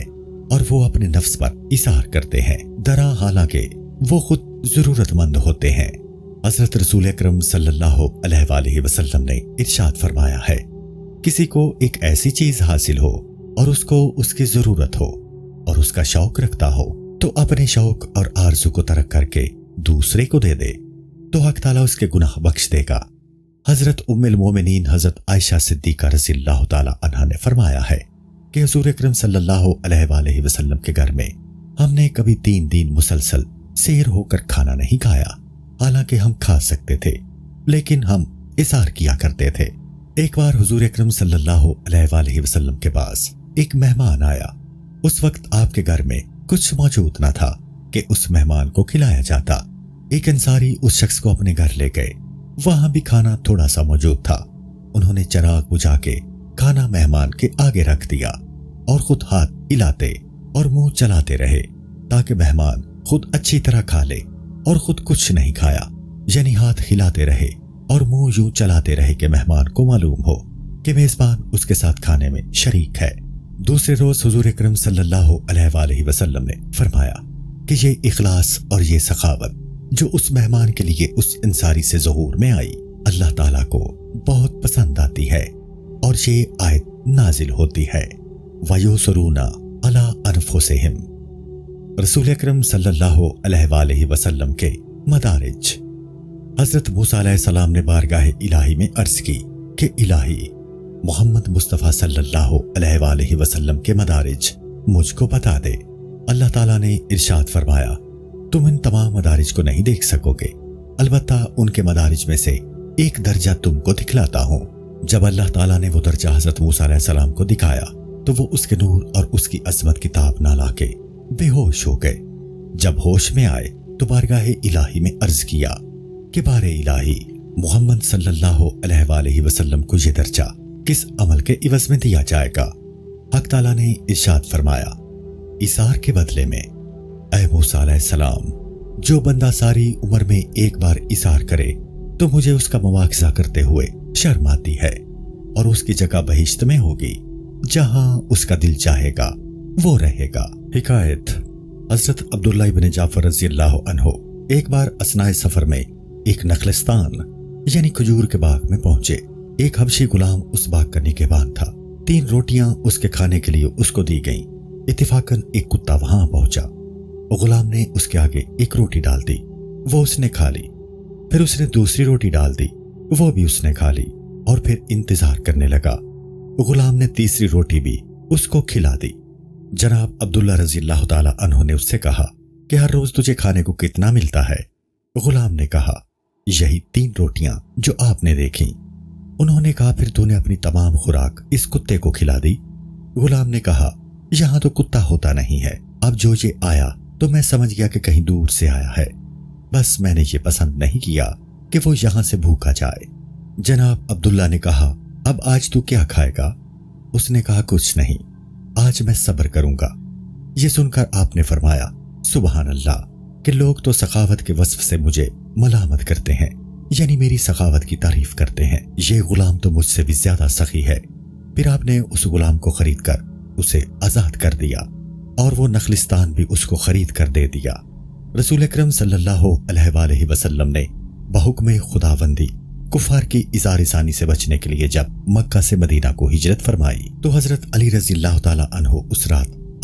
اور وہ اپنے نفس پر اثار کرتے ہیں درا حالانکہ وہ خود ضرورت مند ہوتے ہیں۔ حضرت رسول اکرم صلی اللہ علیہ وآلہ وسلم نے ارشاد فرمایا ہے، کسی کو ایک ایسی چیز حاصل ہو اور اس کو اس کی ضرورت ہو اور اس کا شوق رکھتا ہو تو اپنے شوق اور آرزو کو ترک کر کے دوسرے کو دے دے تو حق تعالیٰ اس کے گناہ بخش دے گا۔ حضرت ام المومنین حضرت عائشہ صدیقہ رضی اللہ تعالی عنہا نے فرمایا ہے کہ حضور اکرم صلی اللہ علیہ وآلہ وسلم کے گھر میں ہم نے کبھی 3 دن مسلسل سیر ہو کر کھانا نہیں کھایا، حالانکہ ہم کھا سکتے تھے لیکن ہم اثار کیا کرتے تھے۔ ایک بار حضور اکرم صلی اللہ علیہ وآلہ وسلم کے پاس ایک مہمان آیا، اس وقت آپ کے گھر میں کچھ موجود نہ تھا کہ اس مہمان کو کھلایا جاتا۔ ایک انصاری اس شخص کو اپنے گھر لے گئے، وہاں بھی کھانا تھوڑا سا موجود تھا۔ انہوں نے چراغ بجھا کے کھانا مہمان کے آگے رکھ دیا اور خود ہاتھ ہلاتے اور منہ چلاتے رہے تاکہ مہمان خود اچھی طرح کھا لے، اور خود کچھ نہیں کھایا، یعنی ہاتھ ہلاتے رہے اور منہ یوں چلاتے رہے کہ مہمان کو معلوم ہو کہ میزبان اس کے ساتھ کھانے میں شریک ہے۔ دوسرے روز حضور اکرم صلی اللہ علیہ وآلہ وسلم نے فرمایا کہ یہ اخلاص اور یہ سخاوت جو اس مہمان کے لیے اس انصاری سے ظہور میں آئی اللہ تعالیٰ کو بہت پسند آتی ہے، اور یہ آیت نازل ہوتی ہے وَيُؤْثِرُونَ عَلَىٰ أَنفُسِهِمْ۔ رسول اکرم صلی اللہ علیہ وآلہ وسلم کے مدارج۔ حضرت موسیٰ علیہ السلام نے بارگاہ الہی میں عرض کی کہ الہی محمد مصطفیٰ صلی اللہ علیہ وآلہ وسلم کے مدارج مجھ کو بتا دے۔ اللہ تعالیٰ نے ارشاد فرمایا تم ان تمام مدارج کو نہیں دیکھ سکو گے، البتہ ان کے مدارج میں سے ایک درجہ تم کو دکھلاتا ہوں۔ جب اللہ تعالیٰ نے وہ درجہ حضرت موسیٰ علیہ السلام کو دکھایا تو وہ اس کے نور اور اس کی عظمت کی تاب نہ لا کے بے ہوش ہو گئے۔ جب ہوش میں آئے تو بارگاہ الہی میں عرض کیا کہ بار الہی محمد صلی اللہ علیہ وآلہ وسلم کو یہ درجہ کس عمل کے عوض میں دیا جائے گا؟ حق تعالیٰ نے ارشاد فرمایا ایثار کے بدلے میں اے موسیٰ علیہ السلام، جو بندہ ساری عمر میں ایک بار ایثار کرے تو مجھے اس کا مواخذہ کرتے ہوئے شرم آتی ہے، اور اس کی جگہ بہشت میں ہوگی جہاں اس کا دل چاہے گا وہ رہے گا۔ حکایت حضرت عبداللہ ابن جعفر رضی اللہ عنہ ایک بار اثناء سفر میں ایک نخلستان یعنی کھجور کے باغ میں پہنچے۔ ایک حبشی غلام اس باغ کا نگہبان تھا۔ 3 روٹیاں اس کے کھانے کے لیے اس کو دی گئیں۔ اتفاقاً ایک کتا وہاں پہنچا، غلام نے اس کے آگے ایک روٹی ڈال دی، وہ اس نے کھا لی، پھر اس نے دوسری روٹی ڈال دی، وہ بھی اس نے کھا لی، اور پھر انتظار کرنے لگا۔ غلام نے تیسری روٹی بھی اس کو کھلا دی۔ جناب عبداللہ رضی اللہ تعالی عنہ نے اس سے کہا کہ ہر روز تجھے کھانے کو کتنا ملتا ہے؟ غلام نے کہا یہی 3 روٹیاں جو آپ نے دیکھیں۔ انہوں نے کہا پھر تو نے اپنی تمام خوراک اس کتے کو کھلا دی؟ غلام نے کہا یہاں تو کتا ہوتا نہیں ہے، اب جو یہ آیا تو میں سمجھ گیا کہ کہیں دور سے آیا ہے، بس میں نے یہ پسند نہیں کیا کہ وہ یہاں سے بھوکا جائے۔ جناب عبداللہ نے کہا اب آج تو کیا کھائے گا؟ اس نے کہا کچھ نہیں، آج میں صبر کروں گا۔ یہ سن کر آپ نے فرمایا سبحان اللہ کہ لوگ تو سخاوت کے وصف سے مجھے ملامت کرتے ہیں، یعنی میری سخاوت کی تعریف کرتے ہیں، یہ غلام تو مجھ سے بھی زیادہ سخی ہے۔ پھر آپ نے اس غلام کو خرید کر اسے آزاد کر دیا اور وہ نخلستان بھی اس کو خرید کر دے دیا۔ رسول اکرم صلی اللہ علیہ وآلہ وسلم نے بحکم خداوندی کفار کی اظہار ثانی سے بچنے کے لیے جب مکہ سے مدینہ کو ہجرت فرمائی تو حضرت علی رضی اللہ تعالی عنہ اس رات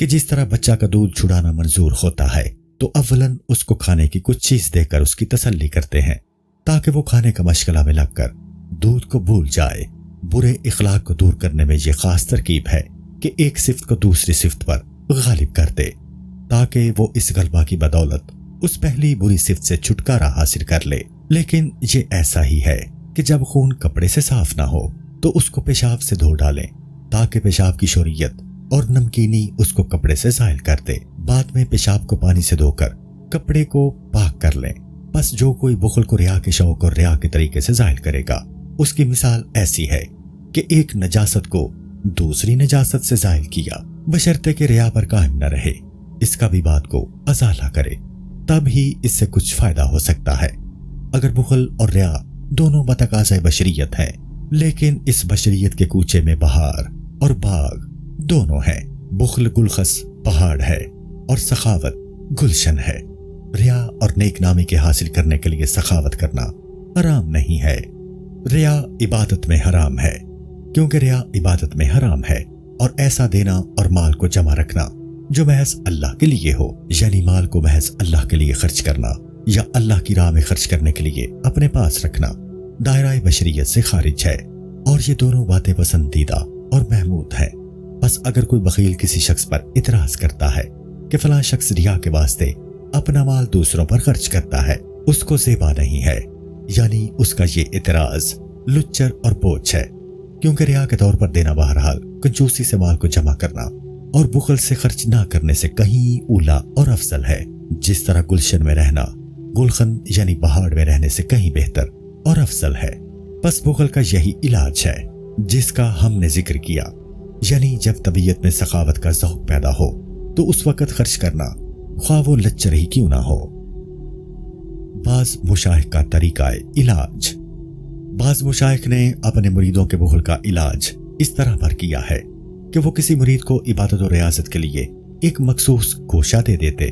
کہ جس طرح بچہ کا دودھ چھڑانا منظور ہوتا ہے تو اولن اس کو کھانے کی کچھ چیز دے کر اس کی تسلی کرتے ہیں تاکہ وہ کھانے کا مشغلہ میں لگ کر دودھ کو بھول جائے۔ برے اخلاق کو دور کرنے میں یہ خاص ترکیب ہے کہ ایک صفت کو دوسری صفت پر غالب کر دے تاکہ وہ اس غلبہ کی بدولت اس پہلی بری صفت سے چھٹکارا حاصل کر لے۔ لیکن یہ ایسا ہی ہے کہ جب خون کپڑے سے صاف نہ ہو تو اس کو پیشاب سے دھو ڈالیں تاکہ پیشاب کی شوریت اور نمکینی اس کو کپڑے سے زائل کر دے۔ بعد میں پیشاب کو پانی سے دھو کر کپڑے کو پاک کر لیں۔ بس جو کوئی بخل کو ریا کے شوق اور ریا کے طریقے سے زائل کرے گا اس کی مثال ایسی ہے کہ ایک نجاست کو دوسری نجاست سے زائل کیا، بشرطے کہ ریا پر قائم نہ رہے، اس کا بھی بات کو ازالہ کرے، تب ہی اس سے کچھ فائدہ ہو سکتا ہے۔ اگر بخل اور ریا دونوں بتقاضۂ بشریت ہیں، لیکن اس بشریت کے کوچے میں بہار اور باغ دونوں ہیں۔ بخل گلخس پہاڑ ہے اور سخاوت گلشن ہے۔ ریا اور نیک نامی کے حاصل کرنے کے لیے سخاوت کرنا حرام نہیں ہے، ریا عبادت میں حرام ہے، کیونکہ ریا عبادت میں حرام ہے، اور ایسا دینا اور مال کو جمع رکھنا جو محض اللہ کے لیے ہو، یعنی مال کو محض اللہ کے لیے خرچ کرنا یا اللہ کی راہ میں خرچ کرنے کے لیے اپنے پاس رکھنا، دائرہ بشریت سے خارج ہے، اور یہ دونوں باتیں پسندیدہ اور محمود ہیں۔ بس اگر کوئی بخیل کسی شخص پر اعتراض کرتا ہے کہ فلاں شخص ریا کے واسطے اپنا مال دوسروں پر خرچ کرتا ہے، اس کو زیبا نہیں ہے، یعنی اس کا یہ اعتراض لچر اور بوجھ ہے، کیونکہ ریا کے طور پر دینا بہرحال کنجوسی سے مال کو جمع کرنا اور بخل سے خرچ نہ کرنے سے کہیں اولا اور افضل ہے۔ جس طرح گلشن میں رہنا گلخن یعنی پہاڑ میں رہنے سے کہیں بہتر اور افضل ہے۔ بس بخل کا یہی علاج ہے جس کا ہم نے ذکر کیا، یعنی جب طبیعت میں سخاوت کا ذوق پیدا ہو تو اس وقت خرچ کرنا خواہ وہ لچر ہی کیوں نہ ہو۔ بعض مشائخ کا طریقہ علاج۔ بعض مشائخ نے اپنے مریدوں کے بخل کا علاج اس طرح پر کیا ہے کہ وہ کسی مرید کو عبادت و ریاضت کے لیے ایک مخصوص گوشہ دے دیتے،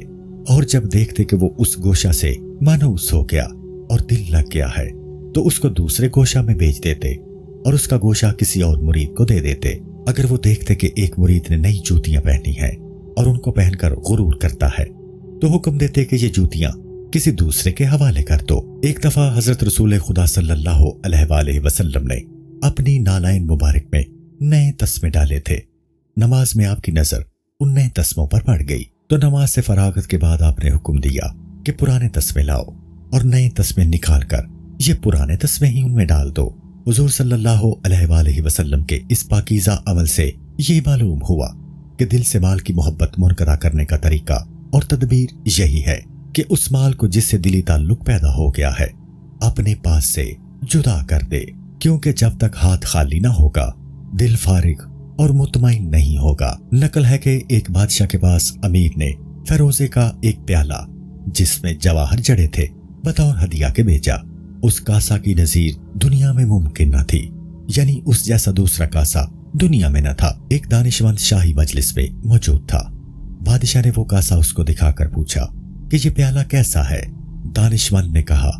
اور جب دیکھتے کہ وہ اس گوشہ سے مانوس ہو گیا اور دل لگ گیا ہے تو اس کو دوسرے گوشہ میں بیچ دیتے اور اس کا گوشہ کسی اور مرید کو دے دیتے۔ اگر وہ دیکھتے کہ ایک مرید نے نئی جوتیاں پہنی ہیں اور ان کو پہن کر غرور کرتا ہے تو حکم دیتے کہ یہ جوتیاں کسی دوسرے کے حوالے کر دو۔ ایک دفعہ حضرت رسول خدا صلی اللہ علیہ وآلہ وسلم نے اپنی نالائن مبارک میں نئے تسمے ڈالے تھے۔ نماز میں آپ کی نظر ان نئے تسموں پر پڑ گئی تو نماز سے فراغت کے بعد آپ نے حکم دیا کہ پرانے تسمے لاؤ اور نئے تسمے نکال کر یہ پرانے تسمے ہی ان میں ڈال دو۔ حضور صلی اللہ علیہ وآلہ وسلم کے اس پاکیزہ عمل سے یہ معلوم ہوا کہ دل سے مال کی محبت منقطع کرنے کا طریقہ اور تدبیر یہی ہے کہ اس مال کو جس سے دلی تعلق پیدا ہو گیا ہے اپنے پاس سے جدا کر دے، کیونکہ جب تک ہاتھ خالی نہ ہوگا دل فارغ اور مطمئن نہیں ہوگا۔ نقل ہے کہ ایک بادشاہ کے پاس امیر نے فیروزے کا ایک پیالہ جس میں جواہر جڑے تھے بطور ہدیہ کے بھیجا۔ اس کاسا کی نظیر دنیا میں ممکن نہ تھی، یعنی اس جیسا دوسرا کاسا دنیا میں نہ تھا۔ ایک دانشمند شاہی مجلس میں موجود تھا۔ بادشاہ نے وہ کاسا اس کو دکھا کر پوچھا کہ یہ پیالہ کیسا ہے؟ دانشمند نے کہا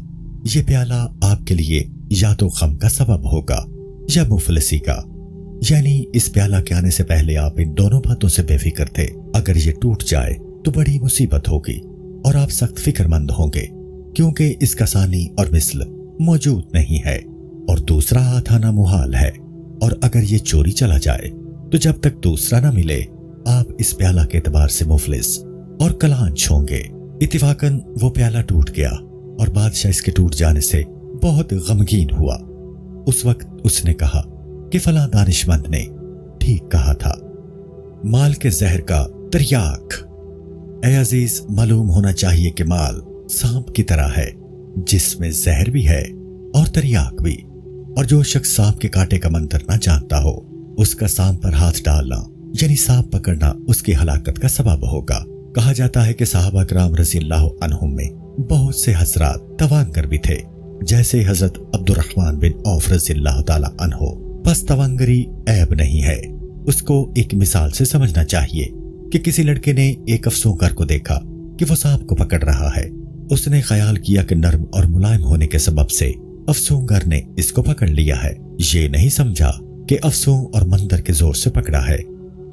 یہ پیالہ آپ کے لیے یا تو غم کا سبب ہوگا یا مفلسی کا، یعنی اس پیالہ کے آنے سے پہلے آپ ان دونوں باتوں سے بے فکر تھے۔ اگر یہ ٹوٹ جائے تو بڑی مصیبت ہوگی اور آپ سخت فکر مند ہوں گے، کیونکہ اس کا ثانی اور مثل موجود نہیں ہے، اور دوسرا ہاتھ آنا محال ہے، اور اگر یہ چوری چلا جائے تو جب تک دوسرا نہ ملے آپ اس پیالہ کے اعتبار سے مفلس اور کلانچ ہوں گے۔ اتفاقاً وہ پیالہ ٹوٹ گیا اور بادشاہ اس کے ٹوٹ جانے سے بہت غمگین ہوا۔ اس وقت اس نے کہا کہ فلاں دانشمند نے ٹھیک کہا تھا، مال کے زہر کا تریاک۔ اے عزیز، معلوم ہونا چاہیے کہ مال سانپ کی طرح ہے جس میں زہر بھی ہے اور تریاک بھی، اور جو شخص سانپ کے کانٹے کا منتر نہ جانتا ہو اس کا سانپ پر ہاتھ ڈالنا یعنی سانپ پکڑنا اس کی ہلاکت کا سبب ہوگا۔ کہا جاتا ہے کہ صحابہ کرام رضی اللہ عنہم میں بہت سے حضرات توانگر بھی تھے، جیسے حضرت عبد الرحمن بن عوف رضی اللہ تعالی عنہ۔ بس توانگری عیب نہیں ہے، اس کو ایک مثال سے سمجھنا چاہیے کہ کسی لڑکے نے ایک افسونگر کو دیکھا کہ وہ سانپ کو پکڑ رہا ہے۔ اس نے خیال کیا کہ نرم اور ملائم ہونے کے سبب سے افسونگر نے اس کو پکڑ لیا ہے، یہ نہیں سمجھا کہ افسوں اور مندر کے زور سے پکڑا ہے۔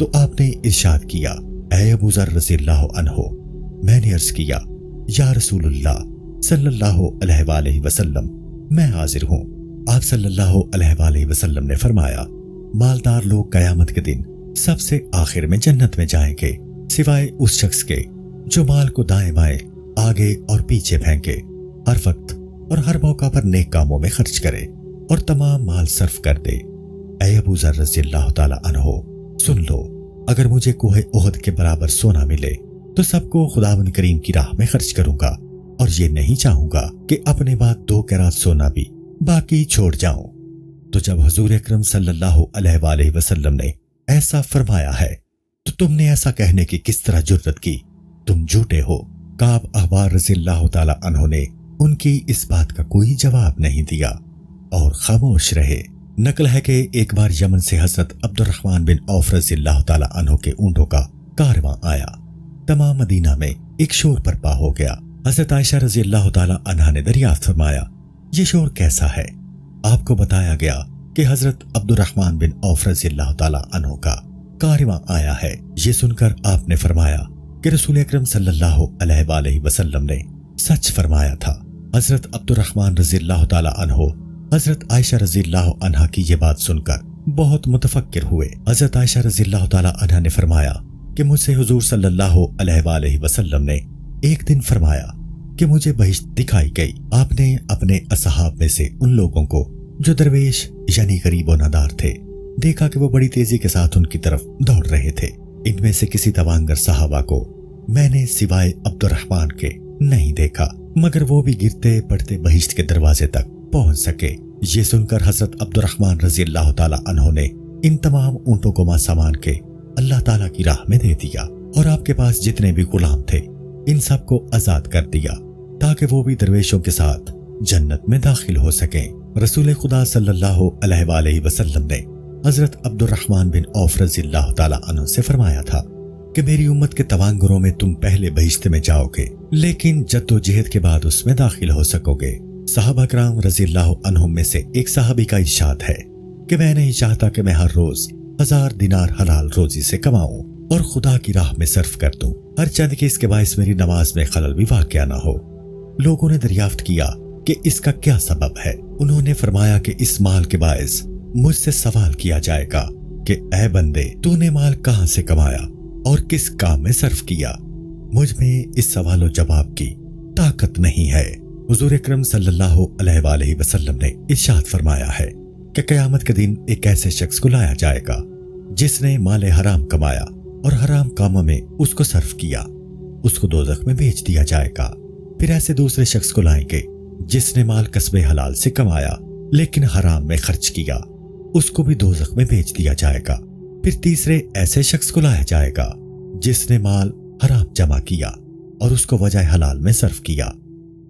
تو آپ نے ارشاد کیا، اے ابو ذر رضی اللہ عنہ، میں نے عرض کیا، یا رسول اللہ صلی اللہ علیہ وآلہ وسلم، میں حاضر ہوں۔ آپ صلی اللہ علیہ وآلہ وسلم نے فرمایا، مالدار لوگ قیامت کے دن سب سے آخر میں جنت میں جائیں گے، سوائے اس شخص کے جو مال کو دائیں بائیں، آگے اور پیچھے پھینکے، ہر وقت اور ہر موقع پر نیک کاموں میں خرچ کرے اور تمام مال صرف کر دے۔ اے ابو ذر رضی اللہ تعالی عنہ، سن لو، اگر مجھے کوہ احد کے برابر سونا ملے تو سب کو خداوند کریم کی راہ میں خرچ کروں گا، اور یہ نہیں چاہوں گا کہ اپنے بعد 2 قیراط سونا بھی باقی چھوڑ جاؤں۔ تو جب حضور اکرم صلی اللہ علیہ وآلہ وسلم نے ایسا فرمایا ہے تو تم نے ایسا کہنے کی کس طرح جرأت کی؟ تم جھوٹے ہو۔ کعب احبار رضی اللہ تعالی عنہ نے ان کی اس بات کا کوئی جواب نہیں دیا اور خاموش رہے۔ نقل ہے کہ ایک بار یمن سے حضرت عبد الرحمن بن عوف رضی اللہ تعالی عنہ کے اونٹوں کا کارواں آیا۔ تمام مدینہ میں ایک شور برپا ہو گیا۔ حضرت عائشہ رضی اللہ تعالی عنہا نے دریافت فرمایا، یہ شور کیسا ہے؟ آپ کو بتایا گیا کہ حضرت عبد الرحمن بن عوف رضی اللہ تعالی عنہ کا کارواں آیا ہے۔ یہ سن کر آپ نے فرمایا کہ رسول اکرم صلی اللہ علیہ وآلہ وسلم نے سچ فرمایا تھا۔ حضرت عبد الرحمن رضی اللہ تعالی عنہ حضرت عائشہ رضی اللہ عنہا کی یہ بات سن کر بہت متفکر ہوئے۔ حضرت عائشہ رضی اللہ تعالی عنہا نے فرمایا کہ مجھ سے حضور صلی اللہ علیہ وآلہ وسلم نے ایک دن فرمایا کہ مجھے بہشت دکھائی گئی۔ آپ نے اپنے اصحاب میں سے ان لوگوں کو جو درویش یعنی غریب و نادار تھے دیکھا کہ وہ بڑی تیزی کے ساتھ ان کی طرف دوڑ رہے تھے۔ ان میں سے کسی توانگر صحابہ کو میں نے سوائے عبد الرحمن کے نہیں دیکھا، مگر وہ بھی گرتے پڑتے بہشت کے دروازے تک پہنچ سکے۔ یہ سن کر حضرت عبد الرحمن رضی اللہ تعالی عنہ نے ان تمام اونٹوں کو سامان کے اللہ تعالیٰ کی راہ میں دے دیا، اور آپ کے پاس جتنے بھی غلام تھے ان سب کو آزاد کر دیا تاکہ وہ بھی درویشوں کے ساتھ جنت میں داخل ہو سکیں۔ رسول خدا صلی اللہ علیہ وآلہ وسلم نے حضرت عبد الرحمن بن عوف رضی اللہ تعالی عنہ سے فرمایا تھا کہ میری امت کے توانگروں میں تم پہلے بہشت میں جاؤ گے، لیکن جدوجہد کے بعد اس میں داخل ہو سکو گے۔ صحابہ کرام رضی اللہ عنہم میں سے ایک صحابی کا ارشاد ہے کہ میں نہیں چاہتا کہ میں ہر روز 1000 دینار حلال روزی سے کماؤں اور خدا کی راہ میں صرف کر دوں، ہر چند کہ اس کے باعث میری نماز میں خلل بھی واقع نہ ہو۔ لوگوں نے دریافت کیا کہ اس کا کیا سبب ہے؟ انہوں نے فرمایا کہ اس مال کے باعث مجھ سے سوال کیا جائے گا کہ اے بندے، تو نے مال کہاں سے کمایا اور کس کام میں صرف کیا؟ مجھ میں اس سوال و جواب کی طاقت نہیں ہے۔ حضور اکرم صلی اللہ علیہ وآلہ وسلم نے ارشاد فرمایا ہے کہ قیامت کے دن ایک ایسے شخص کو لایا جائے گا جس نے مال حرام کمایا اور حرام کاموں میں اس کو صرف کیا، اس کو دوزخ میں بھیج دیا جائے گا۔ پھر ایسے دوسرے شخص کو لائیں گے جس نے مال کسب حلال سے کمایا لیکن حرام میں خرچ کیا، اس کو بھی دوزخ میں بھیج دیا جائے گا۔ پھر تیسرے ایسے شخص کو لایا جائے گا جس نے مال حرام جمع کیا اور اس کو وجہ حلال میں صرف کیا،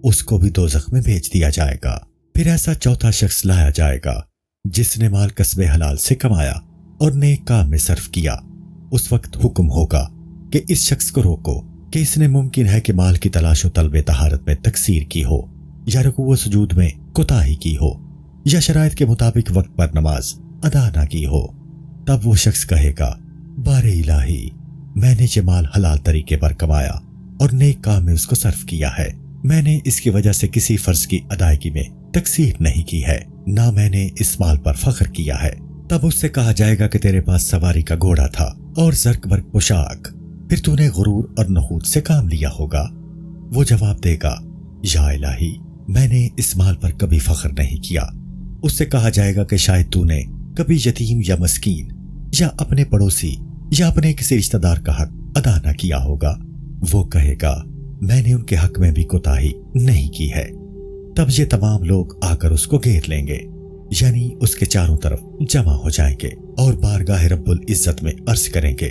اس کو بھی دوزخ میں بھیج دیا جائے گا۔ پھر ایسا چوتھا شخص لایا جائے گا جس نے مال کسب حلال سے کمایا اور نیک کام میں صرف کیا، اس وقت حکم ہوگا کہ اس شخص کو روکو کہ اس نے ممکن ہے کہ مال کی تلاش و طلب طہارت میں تقصیر کی ہو، یا رکوع و سجود میں کوتاہی کی ہو، یا شرائط کے مطابق وقت پر نماز ادا نہ کی ہو۔ تب وہ شخص کہے گا، بار الہی، میں نے یہ مال حلال طریقے پر کمایا اور نیک کام میں اس کو صرف کیا ہے، میں نے اس کی وجہ سے کسی فرض کی ادائیگی میں تقصیر نہیں کی ہے، نہ میں نے اس مال پر فخر کیا ہے۔ تب اس سے کہا جائے گا کہ تیرے پاس سواری کا گھوڑا تھا اور زرق برق پوشاک، پھر تو نے غرور اور نحوت سے کام لیا ہوگا۔ وہ جواب دے گا، یا الہی، میں نے اس مال پر کبھی فخر نہیں کیا۔ اس سے کہا جائے گا کہ شاید تو نے کبھی یتیم یا مسکین یا اپنے پڑوسی یا اپنے کسی رشتہ دار کا حق ادا نہ کیا ہوگا۔ وہ کہے گا، میں نے ان کے حق میں بھی کوتاہی نہیں کی ہے۔ تب یہ تمام لوگ آ کر اس کو گھیر لیں گے، یعنی اس کے چاروں طرف جمع ہو جائیں گے اور بارگاہ رب العزت میں عرض کریں گے،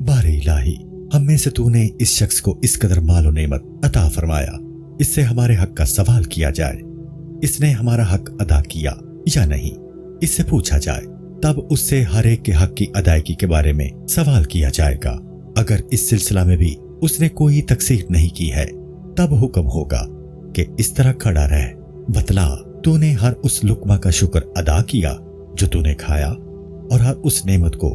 بار الہی، ہم میں سے تو نے اس شخص کو اس قدر مال و نعمت عطا فرمایا، اس سے ہمارے حق کا سوال کیا جائے، اس نے ہمارا حق ادا کیا یا نہیں، اس سے پوچھا جائے۔ تب اس سے ہر ایک کے حق کی ادائیگی کے بارے میں سوال کیا جائے گا۔ اگر اس سلسلہ میں بھی اس نے کوئی تقصیر نہیں کی ہے، تب حکم ہوگا کہ اس طرح کھڑا رہ، بتلا تو نے ہر اس لقمہ کا شکر ادا کیا جو تو نے کھایا، اور ہر اس نعمت کو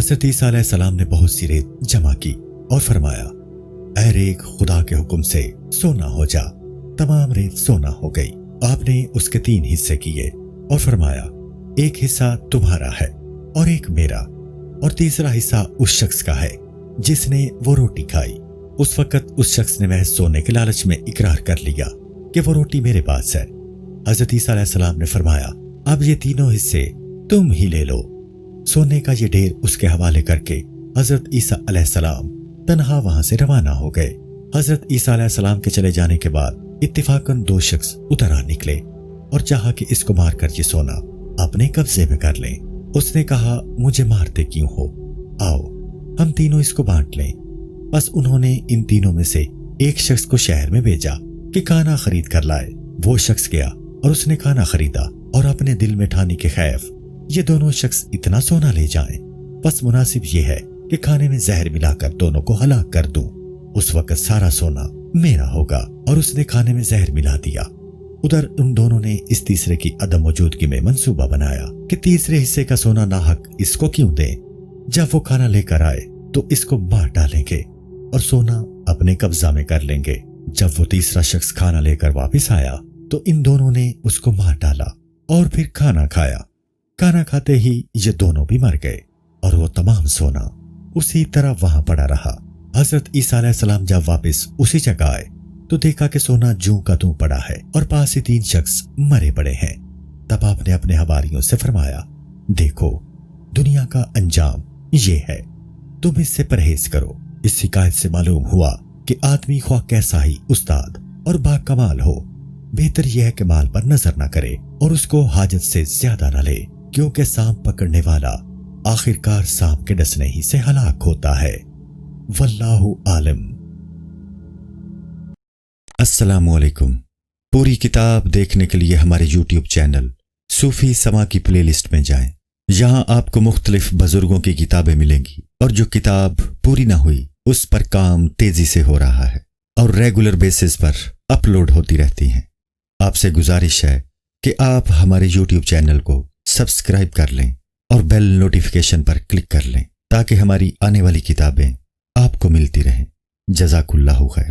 حضرت عیسیٰ علیہ السلام نے بہت سی ریت جمع کی اور فرمایا، اے ریت، خدا کے حکم سے سونا ہو جا۔ تمام ریت سونا ہو گئی۔ آپ نے اس کے 3 حصے کیے اور فرمایا، ایک حصہ تمہارا ہے اور ایک میرا، اور تیسرا حصہ اس شخص کا ہے جس نے وہ روٹی کھائی۔ اس وقت اس شخص نے محض سونے کے لالچ میں اقرار کر لیا کہ وہ روٹی میرے پاس ہے۔ حضرت عیسیٰ علیہ السلام نے فرمایا، اب یہ تینوں حصے تم ہی لے لو۔ سونے کا یہ ڈھیر اس کے حوالے کر کے حضرت عیسیٰ علیہ السلام تنہا وہاں سے روانہ ہو گئے۔ حضرت عیسیٰ علیہ السلام کے چلے جانے کے بعد اتفاقاً 2 شخص اتر آ نکلے اور چاہا کہ اس کو مار کر یہ سونا اپنے قبضے میں کر لیں۔ اس نے کہا، مجھے مارتے کیوں ہو؟ آؤ ہم تینوں اس کو بانٹ لیں۔ بس انہوں نے ان تینوں میں سے ایک شخص کو شہر میں بھیجا کہ کھانا خرید کر لائے۔ وہ شخص گیا اور اس نے کھانا خریدا اور اپنے دل میں ٹھانی کہ خیف یہ دونوں شخص اتنا سونا لے جائیں، بس مناسب یہ ہے کہ کھانے میں زہر ملا کر دونوں کو ہلاک کر دوں، اس وقت سارا سونا میرا ہوگا۔ اور اس نے کھانے میں زہر ملا دیا۔ ادھر ان دونوں نے اس تیسرے کی عدم موجودگی میں منصوبہ بنایا کہ تیسرے حصے کا سونا ناحق اس کو کیوں دیں۔ جب وہ کھانا لے کر آئے تو اس کو مار ڈالیں گے اور سونا اپنے قبضہ میں کر لیں گے۔ جب وہ تیسرا شخص کھانا لے کر واپس آیا تو ان دونوں نے اس کو مار ڈالا اور پھر کھانا کھایا۔ کھانا کھاتے ہی یہ دونوں بھی مر گئے اور وہ تمام سونا اسی طرح وہاں پڑا رہا۔ حضرت عیسیٰ علیہ السلام جب واپس اسی جگہ آئے تو دیکھا کہ سونا جوں کا توں پڑا ہے اور پاس ہی 3 شخص مرے پڑے ہیں۔ تب آپ نے اپنے حواریوں سے فرمایا، دیکھو دنیا کا انجام یہ ہے، تم اس سے پرہیز کرو۔ اس حکایت سے معلوم ہوا کہ آدمی خواہ کیسا ہی استاد اور با کمال ہو، بہتر یہ ہے کہ مال پر نظر نہ کرے اور اس کو حاجت سے زیادہ نہ لے، کیونکہ سانپ پکڑنے والا آخرکار سانپ کے ڈسنے ہی سے ہلاک ہوتا ہے۔ واللہ عالم۔ السلام علیکم۔ پوری کتاب دیکھنے کے لیے ہمارے یوٹیوب چینل صوفی سما کی پلے لسٹ میں جائیں۔ یہاں آپ کو مختلف بزرگوں کی کتابیں ملیں گی، اور جو کتاب پوری نہ ہوئی اس پر کام تیزی سے ہو رہا ہے اور ریگولر بیسس پر اپلوڈ ہوتی رہتی ہیں۔ آپ سے گزارش ہے کہ آپ ہمارے یوٹیوب چینل کو سبسکرائب کر لیں اور بیل نوٹیفیکیشن پر کلک کر لیں تاکہ ہماری آنے والی کتابیں آپ کو ملتی رہیں۔ جزاک اللہ خیر۔